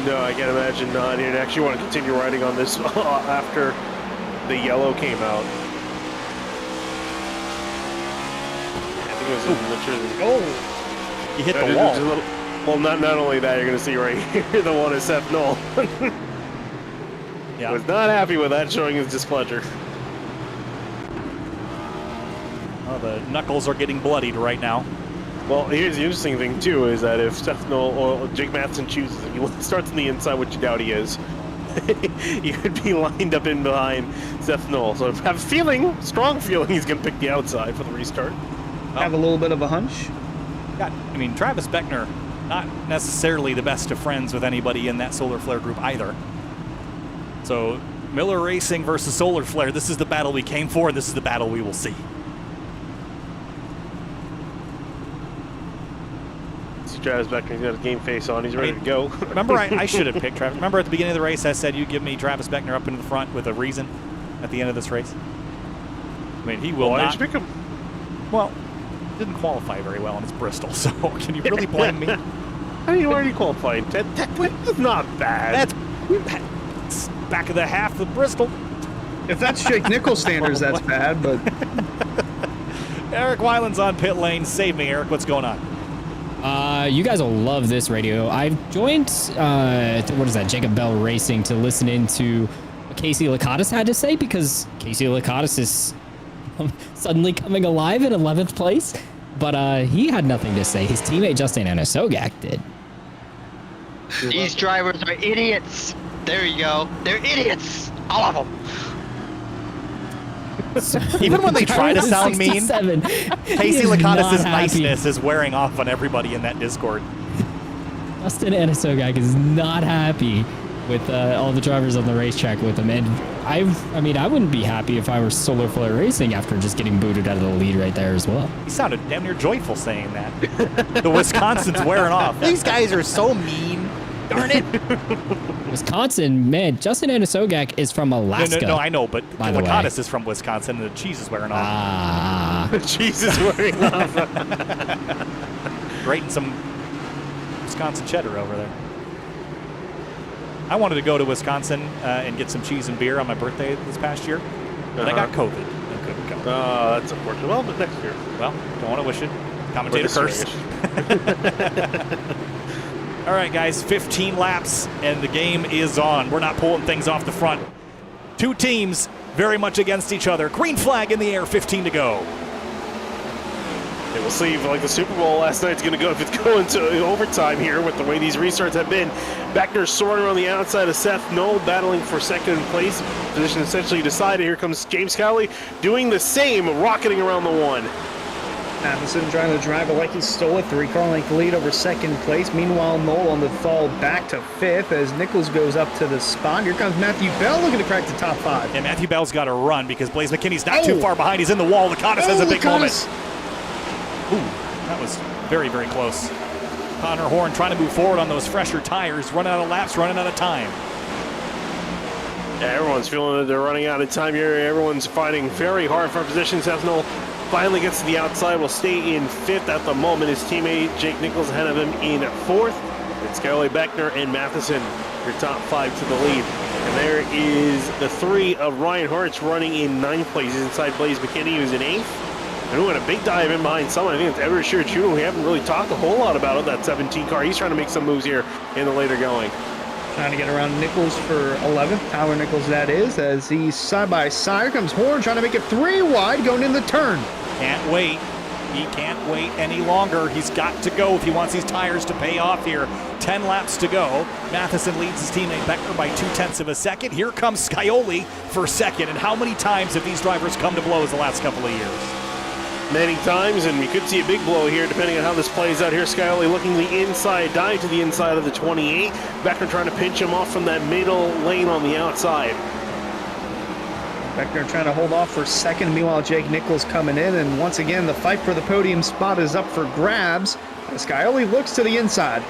No, I can't imagine not. He'd actually want to continue riding on this after the yellow came out. I think it was in the Oh, He hit the wall. Well, not only that, you're going to see right here the one is Seth Knoll. Yeah. Was not happy with that, showing his displeasure. Well, the knuckles are getting bloodied right now. Well, here's the interesting thing, too, is that if Seth Knoll or Jake Matheson chooses, if he starts on the inside, which you doubt he is, he could be lined up in behind Seth Knoll. So I have a feeling, strong feeling, he's going to pick the outside for the restart. have a little bit of a hunch. I mean, Travis Beckner, not necessarily the best of friends with anybody in that Solar Flare group either. So Miller Racing versus Solar Flare, this is the battle we came for, and this is the battle we will see. See Travis Beckner, he's got a game face on, he's ready to go. Remember, I should have picked Travis. Remember at the beginning of the race, I said you give me Travis Beckner up into the front with a reason at the end of this race? I mean, he will Why not. did you pick him? Well, didn't qualify very well, and it's Bristol, so can you really blame me? How do you already qualify? That's not bad. That's back of the half of Bristol. If that's Jake Nichols standards, that's bad, but Eric Weiland's on pit lane. Save me, Eric. What's going on? You guys will love this radio. I've joined, what is that, Jacob Bell Racing to listen into what Casey Lakatos had to say, because Casey Lakatos is suddenly coming alive in 11th place. But he had nothing to say. His teammate Justin Anisogak did. These drivers are idiots. There you go. They're idiots. All of them. Even when they try to sound mean, 67. Casey Lakatos' niceness is wearing off on everybody in that Discord. Justin Anisogak is not happy with all the drivers on the racetrack with him. And I mean, I wouldn't be happy if I were Solar Flare Racing after just getting booted out of the lead right there as well. He sounded damn near joyful saying that. The Wisconsin's wearing off. These guys are so mean. Darn it. Wisconsin, man, Justin Anisogak is from Alaska. No, I know, but by the way. Lakatos is from Wisconsin, and the cheese is wearing off. Ah. Cheese is wearing off. Grating some Wisconsin cheddar over there. I wanted to go to Wisconsin and get some cheese and beer on my birthday this past year, but I got COVID and couldn't go. Oh, that's unfortunate. Well, but next year. Well, don't want to wish it. Commentator curse. All right, guys, 15 laps, and the game is on. We're not pulling things off the front. Two teams very much against each other. Green flag in the air, 15 to go. Okay, we'll see if like the Super Bowl last night's going to go, if it's going to overtime here with the way these restarts have been. Beckner soaring on the outside of Seth Knoll, battling for second place. Position essentially decided. Here comes James Cowley doing the same, rocketing around the one. Matheson trying to drive it like he stole it. 3-car length lead over second place. Meanwhile, Knoll on the fall back to 5th as Nichols goes up to the spot. Here comes Matthew Bell looking to crack the top 5. And Matthew Bell's got to run because Blaze McKinney's not too far behind. He's in the wall. Licata has a big moment. Ooh, that was very, very close. Connor Horn trying to move forward on those fresher tires, running out of laps, running out of time. Yeah, everyone's feeling that they're running out of time here. Everyone's fighting very hard for position. Seth Knoll finally gets to the outside, will stay in 5th at the moment. His teammate Jake Nichols ahead of him in 4th. It's Skyler Beckner and Matheson, your top 5 to the lead. And there is the 3 of Ryan Hartz running in 9th place. He's inside Blaze McKinney, who's in 8th. And who had a big dive in behind someone. I think it's Everett Shear Jr. We haven't really talked a whole lot about it, that 17 car. He's trying to make some moves here in the later going. Trying to get around Nichols for 11th. Tyler Nichols, that is, as he's side by side. Here comes Horn trying to make it 3 wide going in the turn. Can't wait. He can't wait any longer. He's got to go if he wants these tires to pay off here. 10 laps to go. Matheson leads his teammate Beckner by 0.2 of a second. Here comes Scioli for second. And how many times have these drivers come to blows the last couple of years? Many times, and we could see a big blow here depending on how this plays out here. Scioli looking the inside, dive to the inside of the 28. Beckner trying to pinch him off from that middle lane on the outside. Beckner trying to hold off for second. Meanwhile, Jake Nichols coming in, and once again, the fight for the podium spot is up for grabs. Scioli looks to the inside.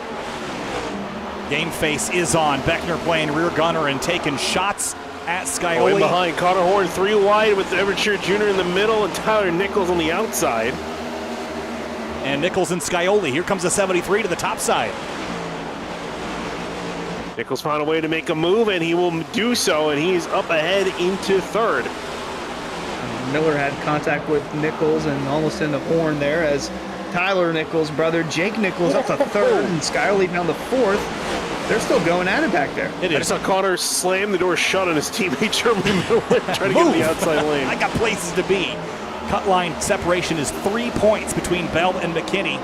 Game face is on. Beckner playing rear gunner and taking shots at Scioli. Oh, in behind, Connor Horn 3 wide with Everett Shear Jr. in the middle and Tyler Nichols on the outside. And Nichols and Scioli. Here comes a 73 to the top side. Nichols found a way to make a move, and he will do so, and he's up ahead into 3rd. Miller had contact with Nichols and almost in the Horn there as Tyler Nichols' brother Jake Nichols up to 3rd and Scioli down to 4th. They're still going at it back there. It I is. saw Connor slam the door shut on his teammate Jeremy Miller trying to get in the outside lane. I got places to be. Cut line separation is 3 points between Bell and McKinney.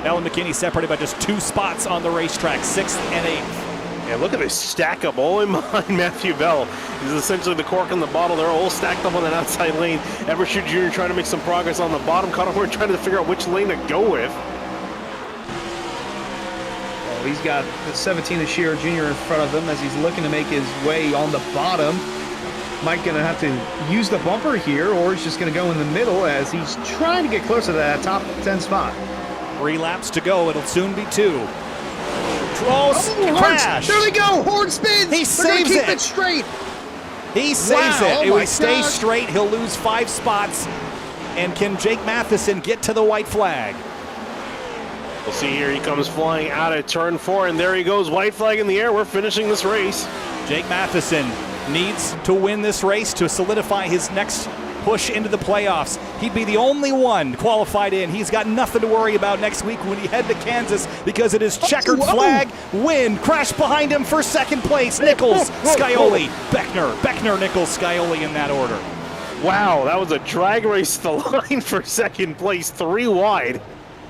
Bell and McKinney separated by just 2 spots on the racetrack, 6th and 8th. Yeah, look at this stack up all in behind Matthew Bell. He's essentially the cork in the bottle. They're all stacked up on that outside lane. Everett Shear Jr. trying to make some progress on the bottom. Connor Horn trying to figure out which lane to go with. Well, he's got the 17 of Shearer Jr. in front of him as he's looking to make his way on the bottom. Mike gonna have to use the bumper here, or he's just gonna go in the middle as he's trying to get closer to that top 10 spot. 3 laps to go. It'll soon be 2. Close crash. There we go. Horn spins. He saves keep it. it straight. He saves Wow, it. oh If my he stays gosh. straight, he'll lose 5 spots. And can Jake Matheson get to the white flag? We'll see here. He comes flying out of turn 4, and there he goes. White flag in the air. We're finishing this race. Jake Matheson needs to win this race to solidify his next push into the playoffs. He'd be the only one qualified in. He's got nothing to worry about next week when he head to Kansas because it is checkered flag, win, crash behind him for second place. Nichols, Scioli, Beckner, Nichols, Scioli in that order. Wow, that was a drag race to the line for second place, 3 wide.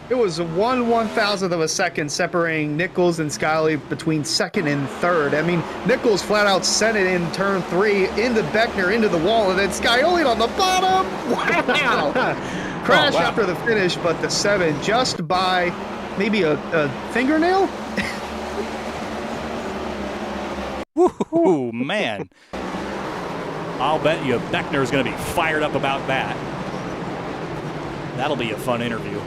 It was 1/1000th of a second separating Nichols and Scioli between second and third. I mean, Nichols flat out sent it in turn 3 into Beckner, into the wall, and then Scioli on the bottom. Wow! Crash after the finish, but the 7 just by maybe a fingernail. Woohoo, man. I'll bet you Beckner's going to be fired up about that. That'll be a fun interview.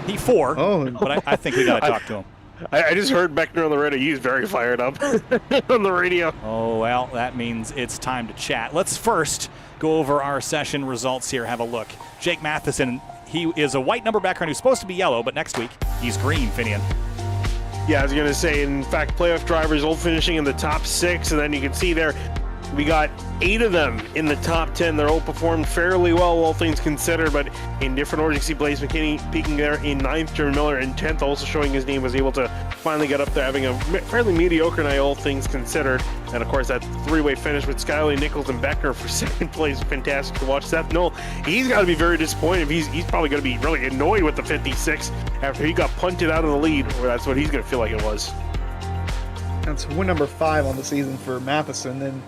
P4, but I think we got to talk to him. I just heard Beckner on the radio. He's very fired up on the radio. Oh, well, that means it's time to chat. Let's first go over our session results here. Have a look. Jake Matheson, he is a white number background who's supposed to be yellow, but next week he's green, Finian. Yeah, I was going to say, in fact, playoff drivers all finishing in the top 6, and then you can see there, we got 8 of them in the top 10. They're all performed fairly well, all things considered, but in different orders. You see Blaze McKinney peaking there in 9th, Jeremy Miller in 10th, also showing his name was able to finally get up there, having a fairly mediocre night, all things considered. And of course, that 3-way finish with Scioli, Nichols, and Beckner for second place, fantastic to watch. Seth Knoll, he's got to be very disappointed. He's probably going to be really annoyed with the 56 after he got punted out of the lead, or that's what he's going to feel like it was. That's win number 5 on the season for Matheson, and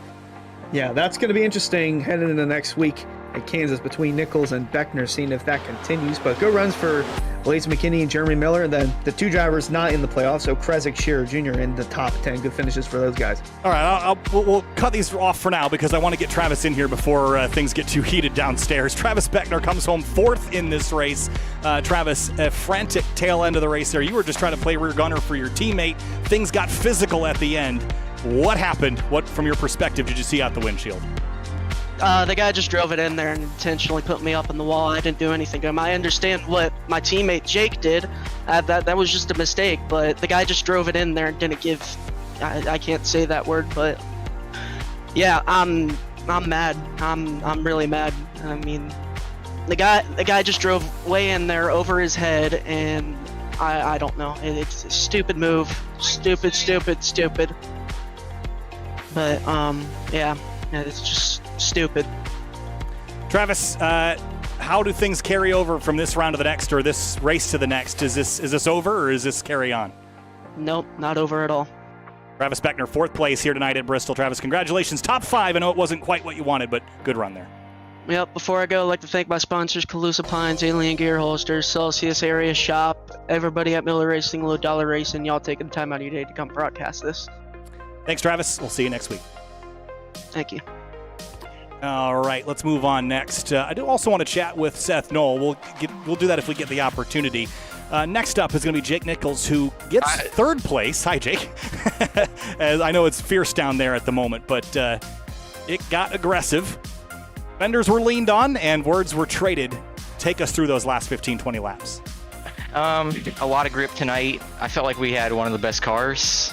yeah, that's going to be interesting heading into next week. at Kansas between Nichols and Beckner, seeing if that continues. But good runs for Blaze McKinney and Jeremy Miller. And then the two drivers not in the playoffs, so Krezek, Shearer Jr. in the top 10. Good finishes for those guys. All right, we'll cut these off for now because I want to get Travis in here before things get too heated downstairs. Travis Beckner comes home 4th in this race. Travis, a frantic tail end of the race there. You were just trying to play rear gunner for your teammate. Things got physical at the end. What happened? What, from your perspective, did you see out the windshield? The guy just drove it in there and intentionally put me up on the wall. I didn't do anything to him. I understand what my teammate Jake did. That was just a mistake, but the guy just drove it in there and didn't give. I can't say that word, but yeah, I'm mad. I'm really mad. I mean, the guy just drove way in there over his head, and I don't know. It's a stupid move. Stupid. But yeah, it's just stupid. Travis, how do things carry over from this round to the next, or this race to the next? Is this over, or is this carry on? Nope, not over at all. Travis Beckner, 4th place here tonight at Bristol. Travis, congratulations. Top 5. I know it wasn't quite what you wanted, but good run there. Yep, before I go, I'd like to thank my sponsors, Calusa Pines, Alien Gear Holsters, Celsius Area Shop, everybody at Miller Racing, Low Dollar Racing, y'all taking the time out of your day to come broadcast this. Thanks, Travis. We'll see you next week. Thank you. All right, let's move on next. I do also want to chat with Seth Knoll. We'll do that if we get the opportunity. Next up is going to be Jake Nichols, who gets 3rd place. Hi, Jake. As I know it's fierce down there at the moment, but it got aggressive. Fenders were leaned on, and words were traded. Take us through those last 15, 20 laps. A lot of grip tonight. I felt like we had one of the best cars.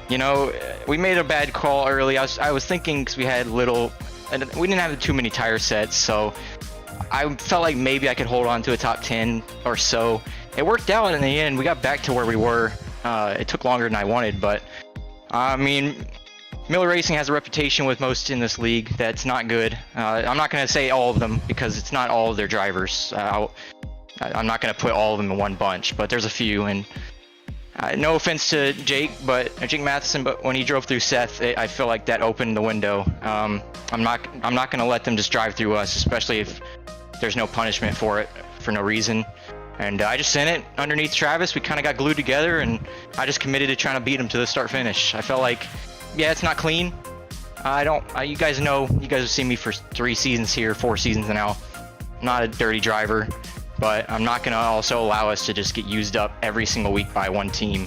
You know, we made a bad call early. I was thinking because we had little, and we didn't have too many tire sets, so I felt like maybe I could hold on to a top 10 or so. It worked out in the end. We got back to where we were. It took longer than I wanted, but I mean, Miller Racing has a reputation with most in this league that's not good. I'm not going to say all of them because it's not all of their drivers. I'm not going to put all of them in one bunch, but there's a few. And no offense to Jake Matheson, but when he drove through Seth, I feel like that opened the window. I'm not going to let them just drive through us, especially if there's no punishment for it for no reason. And I just sent it underneath Travis. We kind of got glued together, and I just committed to trying to beat him to the start finish. I felt like, yeah, it's not clean. You guys know, you guys have seen me for 3 seasons here, 4 seasons now. I'm not a dirty driver, but I'm not going to also allow us to just get used up every single week by one team.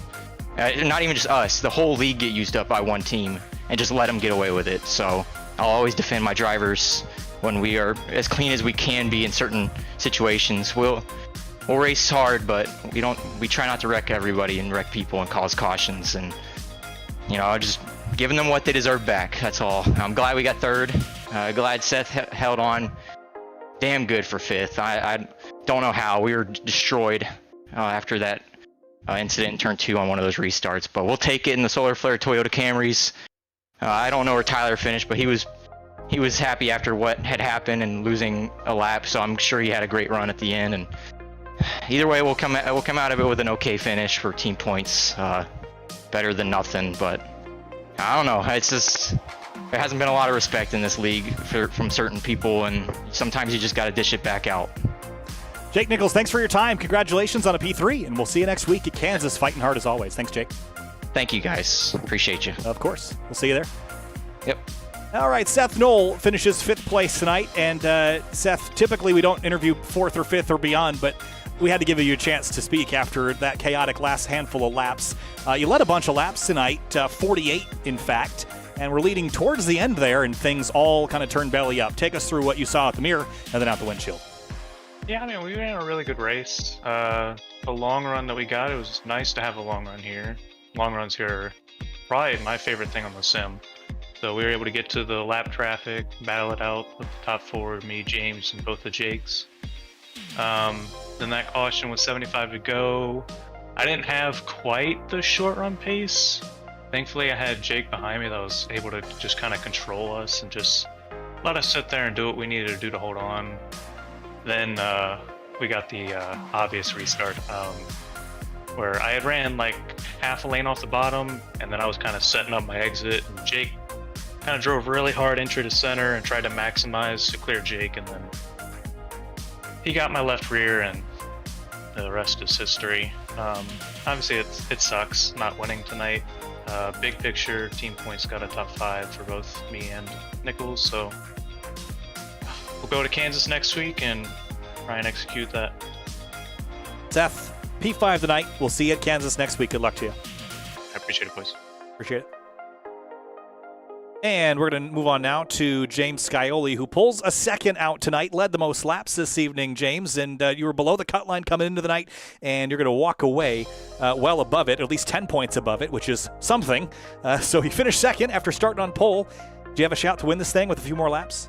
Not even just us, the whole league get used up by one team and just let them get away with it. So I'll always defend my drivers when we are as clean as we can be in certain situations. We'll race hard, but we try not to wreck everybody and wreck people and cause cautions, and just giving them what they deserve back. That's all. I'm glad we got 3rd. Glad Seth held on damn good for 5th. I don't know how. We were destroyed after that incident in turn 2 on one of those restarts, but we'll take it in the Solar Flare Toyota Camrys. I don't know where Tyler finished, but he was happy after what had happened and losing a lap, so I'm sure he had a great run at the end. And either way, we'll come out of it with an okay finish for team points. Better than nothing, but I don't know. It's just there hasn't been a lot of respect in this league from certain people, and sometimes you just got to dish it back out. Jake Nichols, thanks for your time. Congratulations on a P3, and we'll see you next week at Kansas, fighting hard as always. Thanks, Jake. Thank you, guys. Appreciate you. Of course. We'll see you there. Yep. All right, Seth Knoll finishes 5th place tonight, and Seth, typically we don't interview 4th or 5th or beyond, but we had to give you a chance to speak after that chaotic last handful of laps. You led a bunch of laps tonight, 48 in fact, and we're leading towards the end there, and things all kind of turned belly up. Take us through what you saw at the mirror and then out the windshield. Yeah, I mean, we ran a really good race. The long run that we got, it was nice to have a long run here. Long runs here are probably my favorite thing on the sim. So we were able to get to the lap traffic, battle it out with the top 4, me, James, and both the Jakes. Then that caution was 75 to go. I didn't have quite the short run pace. Thankfully, I had Jake behind me that was able to just kind of control us and just let us sit there and do what we needed to do to hold on. Then we got the obvious restart where I had ran like half a lane off the bottom, and then I was kind of setting up my exit, and Jake kind of drove really hard entry to center and tried to maximize to clear Jake, and then he got my left rear, and the rest is history. Obviously, it sucks not winning tonight. Big picture, team points got a top 5 for both me and Nichols, so we'll go to Kansas next week and try and execute that. Seth, P5 tonight. We'll see you at Kansas next week. Good luck to you. I appreciate it, boys. Appreciate it. And we're going to move on now to James Scioli, who pulls a second out tonight, led the most laps this evening, James, and you were below the cut line coming into the night, and you're going to walk away well above it, at least 10 points above it, which is something. So he finished second after starting on pole. Do you have a shot to win this thing with a few more laps?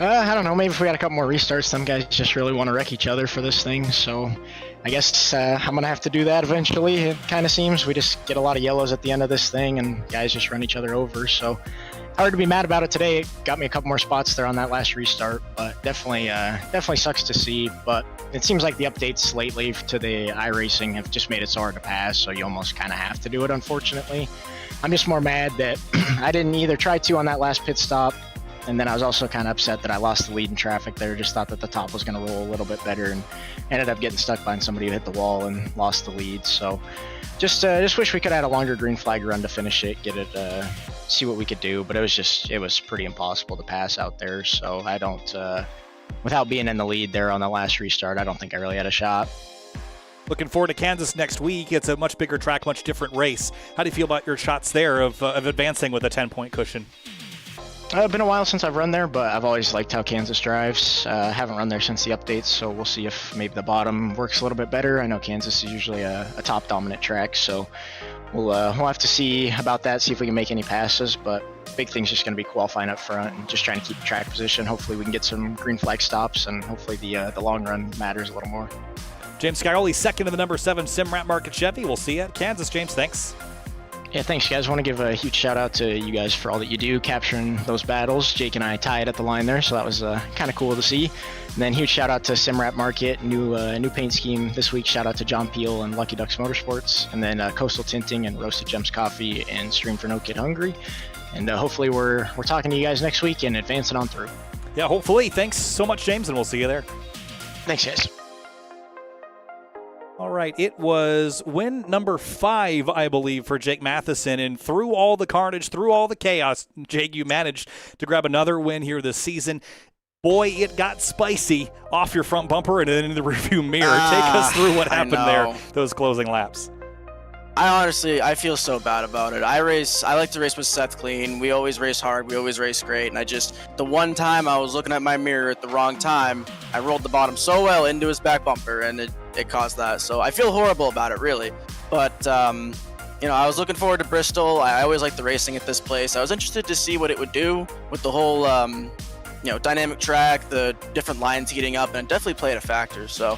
I don't know. Maybe if we had a couple more restarts, some guys just really want to wreck each other for this thing. So I guess I'm going to have to do that eventually. It kind of seems we just get a lot of yellows at the end of this thing and guys just run each other over. So hard to be mad about it today. It got me a couple more spots there on that last restart, but definitely sucks to see. But it seems like the updates lately to the iRacing have just made it so hard to pass. So you almost kind of have to do it, unfortunately. I'm just more mad that I didn't either try to on that last pit stop. And then I was also kind of upset that I lost the lead in traffic there. Just thought that the top was going to roll a little bit better and ended up getting stuck behind somebody who hit the wall and lost the lead. So just wish we could have had a longer green flag run to finish it, get it, see what we could do. But it was pretty impossible to pass out there. So I don't, without being in the lead there on the last restart, I don't think I really had a shot. Looking forward to Kansas next week. It's a much bigger track, much different race. How do you feel about your shots there of advancing with a 10-point cushion? It's been a while since I've run there, but I've always liked how Kansas drives. Haven't run there since the updates, so we'll see if maybe the bottom works a little bit better. I know Kansas is usually a top dominant track, so we'll have to see about that, see if we can make any passes, but big thing's just going to be qualifying up front and just trying to keep track position. Hopefully we can get some green flag stops, and hopefully the long run matters a little more. James Scioli, second in the number 7 Simrat Market Chevy. We'll see you at Kansas, James. Thanks. Yeah, thanks, guys. I want to give a huge shout out to you guys for all that you do, capturing those battles. Jake and I tied at the line there, so that was kind of cool to see. And then huge shout out to Simrat Market, new paint scheme this week. Shout out to John Peel and Lucky Ducks Motorsports, and then Coastal Tinting and Roasted Gems Coffee and Stream for No Kid Hungry. And hopefully we're talking to you guys next week and advancing on through. Yeah, hopefully. Thanks so much, James, and we'll see you there. Thanks, guys. All right, it was win number 5, I believe, for Jake Matheson. And through all the carnage, through all the chaos, Jake, you managed to grab another win here this season. Boy, it got spicy off your front bumper and then in the rearview mirror. Take us through what happened there, those closing laps. I feel so bad about it. I like to race with Seth Clean. We always race hard. We always race great. And the one time I was looking at my mirror at the wrong time, I rolled the bottom so well into his back bumper, and it caused that. So I feel horrible about it, really. But, I was looking forward to Bristol. I always like the racing at this place. I was interested to see what it would do with the whole, dynamic track, the different lines heating up, and it definitely played a factor. So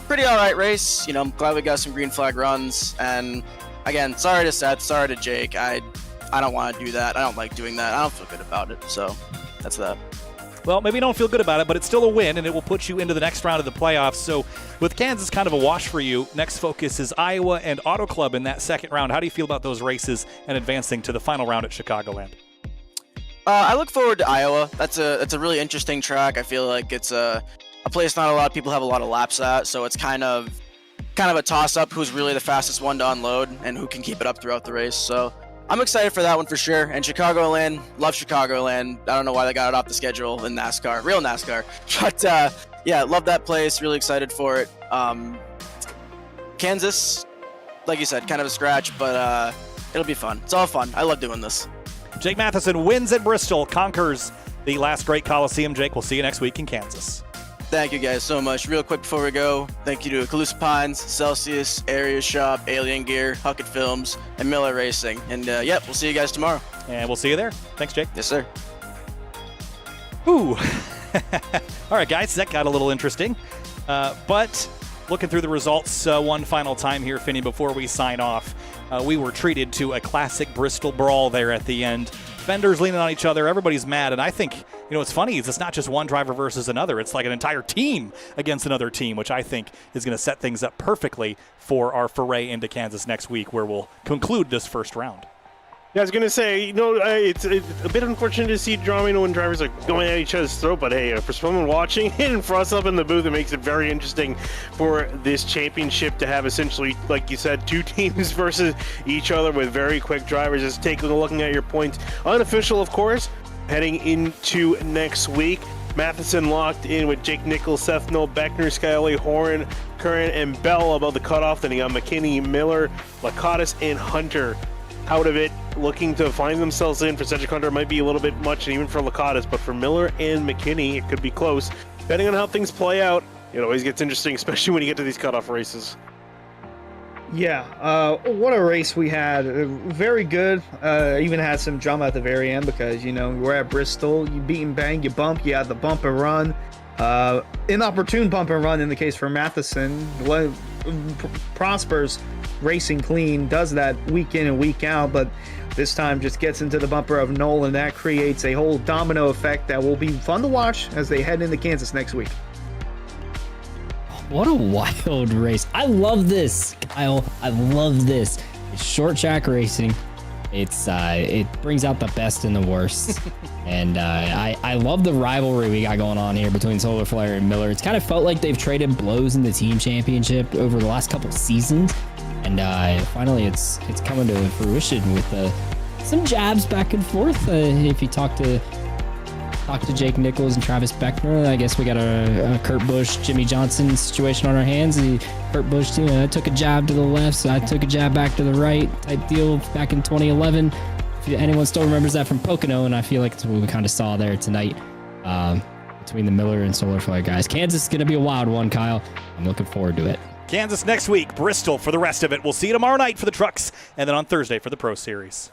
pretty all right race. I'm glad we got some green flag runs. And again, sorry to Seth, sorry to Jake. I don't want to do that. I don't like doing that. I don't feel good about it. So that's that. Well, maybe you don't feel good about it, but it's still a win, and it will put you into the next round of the playoffs. So with Kansas kind of a wash for you, next focus is Iowa and Auto Club in that second round. How do you feel about those races and advancing to the final round at Chicagoland? I look forward to Iowa. That's a really interesting track. I feel like it's a place not a lot of people have a lot of laps at, so it's kind of a toss-up who's really the fastest one to unload and who can keep it up throughout the race. So I'm excited for that one for sure. And Chicagoland, love Chicagoland. I don't know why they got it off the schedule in NASCAR, real NASCAR. But yeah, love that place. Really excited for it. Kansas, like you said, kind of a scratch, but it'll be fun. It's all fun. I love doing this. Jake Matheson wins at Bristol, conquers the last great Coliseum. Jake, we'll see you next week in Kansas. Thank you guys so much. Real quick before we go, thank you to Calusa Pines, Celsius, Area Shop, Alien Gear, Huckett Films, and Miller Racing. And we'll see you guys tomorrow. And we'll see you there. Thanks, Jake. Yes, sir. Ooh. All right, guys, that got a little interesting. But looking through the results one final time here, Finney, before we sign off, we were treated to a classic Bristol brawl there at the end. Fenders leaning on each other. Everybody's mad. And I think, what's funny is it's not just one driver versus another. It's like an entire team against another team, which I think is going to set things up perfectly for our foray into Kansas next week, where we'll conclude this first round. Yeah, I was gonna say, it's a bit unfortunate to see drama when drivers are going at each other's throat, but hey, for someone watching it and for us up in the booth, it makes it very interesting for this championship to have essentially, like you said, 2 teams versus each other with very quick drivers. Just looking at your points. Unofficial, of course, heading into next week. Matheson locked in with Jake Nichols, Seth Knoll, Beckner, Skyly, Horan, Curran, and Bell above the cutoff. Then you got McKinney, Miller, Lakatos, and Hunter out of it, looking to find themselves in. For Cedric Hunter, it might be a little bit much, and even for Lakatos, but for Miller and McKinney, it could be close. Depending on how things play out, it always gets interesting, especially when you get to these cutoff races. Yeah, what a race we had. Very good. Even had some drama at the very end because, we're at Bristol. You beat and bang, you bump, you had the bump and run. Inopportune bump and run in the case for Matheson. Prospers racing clean, does that week in and week out, but this time just gets into the bumper of Nolan. That creates a whole domino effect that will be fun to watch as they head into Kansas next week. What a wild race. I love this, Kyle. I love this. It's short track racing. It brings out the best and the worst. And I love the rivalry we got going on here between Solar Flare and Miller. It's kind of felt like they've traded blows in the team championship over the last couple seasons. And finally it's coming to fruition with some jabs back and forth. If you talk to Jake Nichols and Travis Beckner, I guess we got a Kurt Busch, Jimmy Johnson situation on our hands. Kurt Busch took a jab to the left, so I took a jab back to the right type deal back in 2011. If anyone still remembers that from Pocono, and I feel like it's what we kind of saw there tonight between the Miller and Solar Flare guys. Kansas is going to be a wild one, Kyle. I'm looking forward to it. Kansas next week, Bristol for the rest of it. We'll see you tomorrow night for the trucks, and then on Thursday for the Pro Series.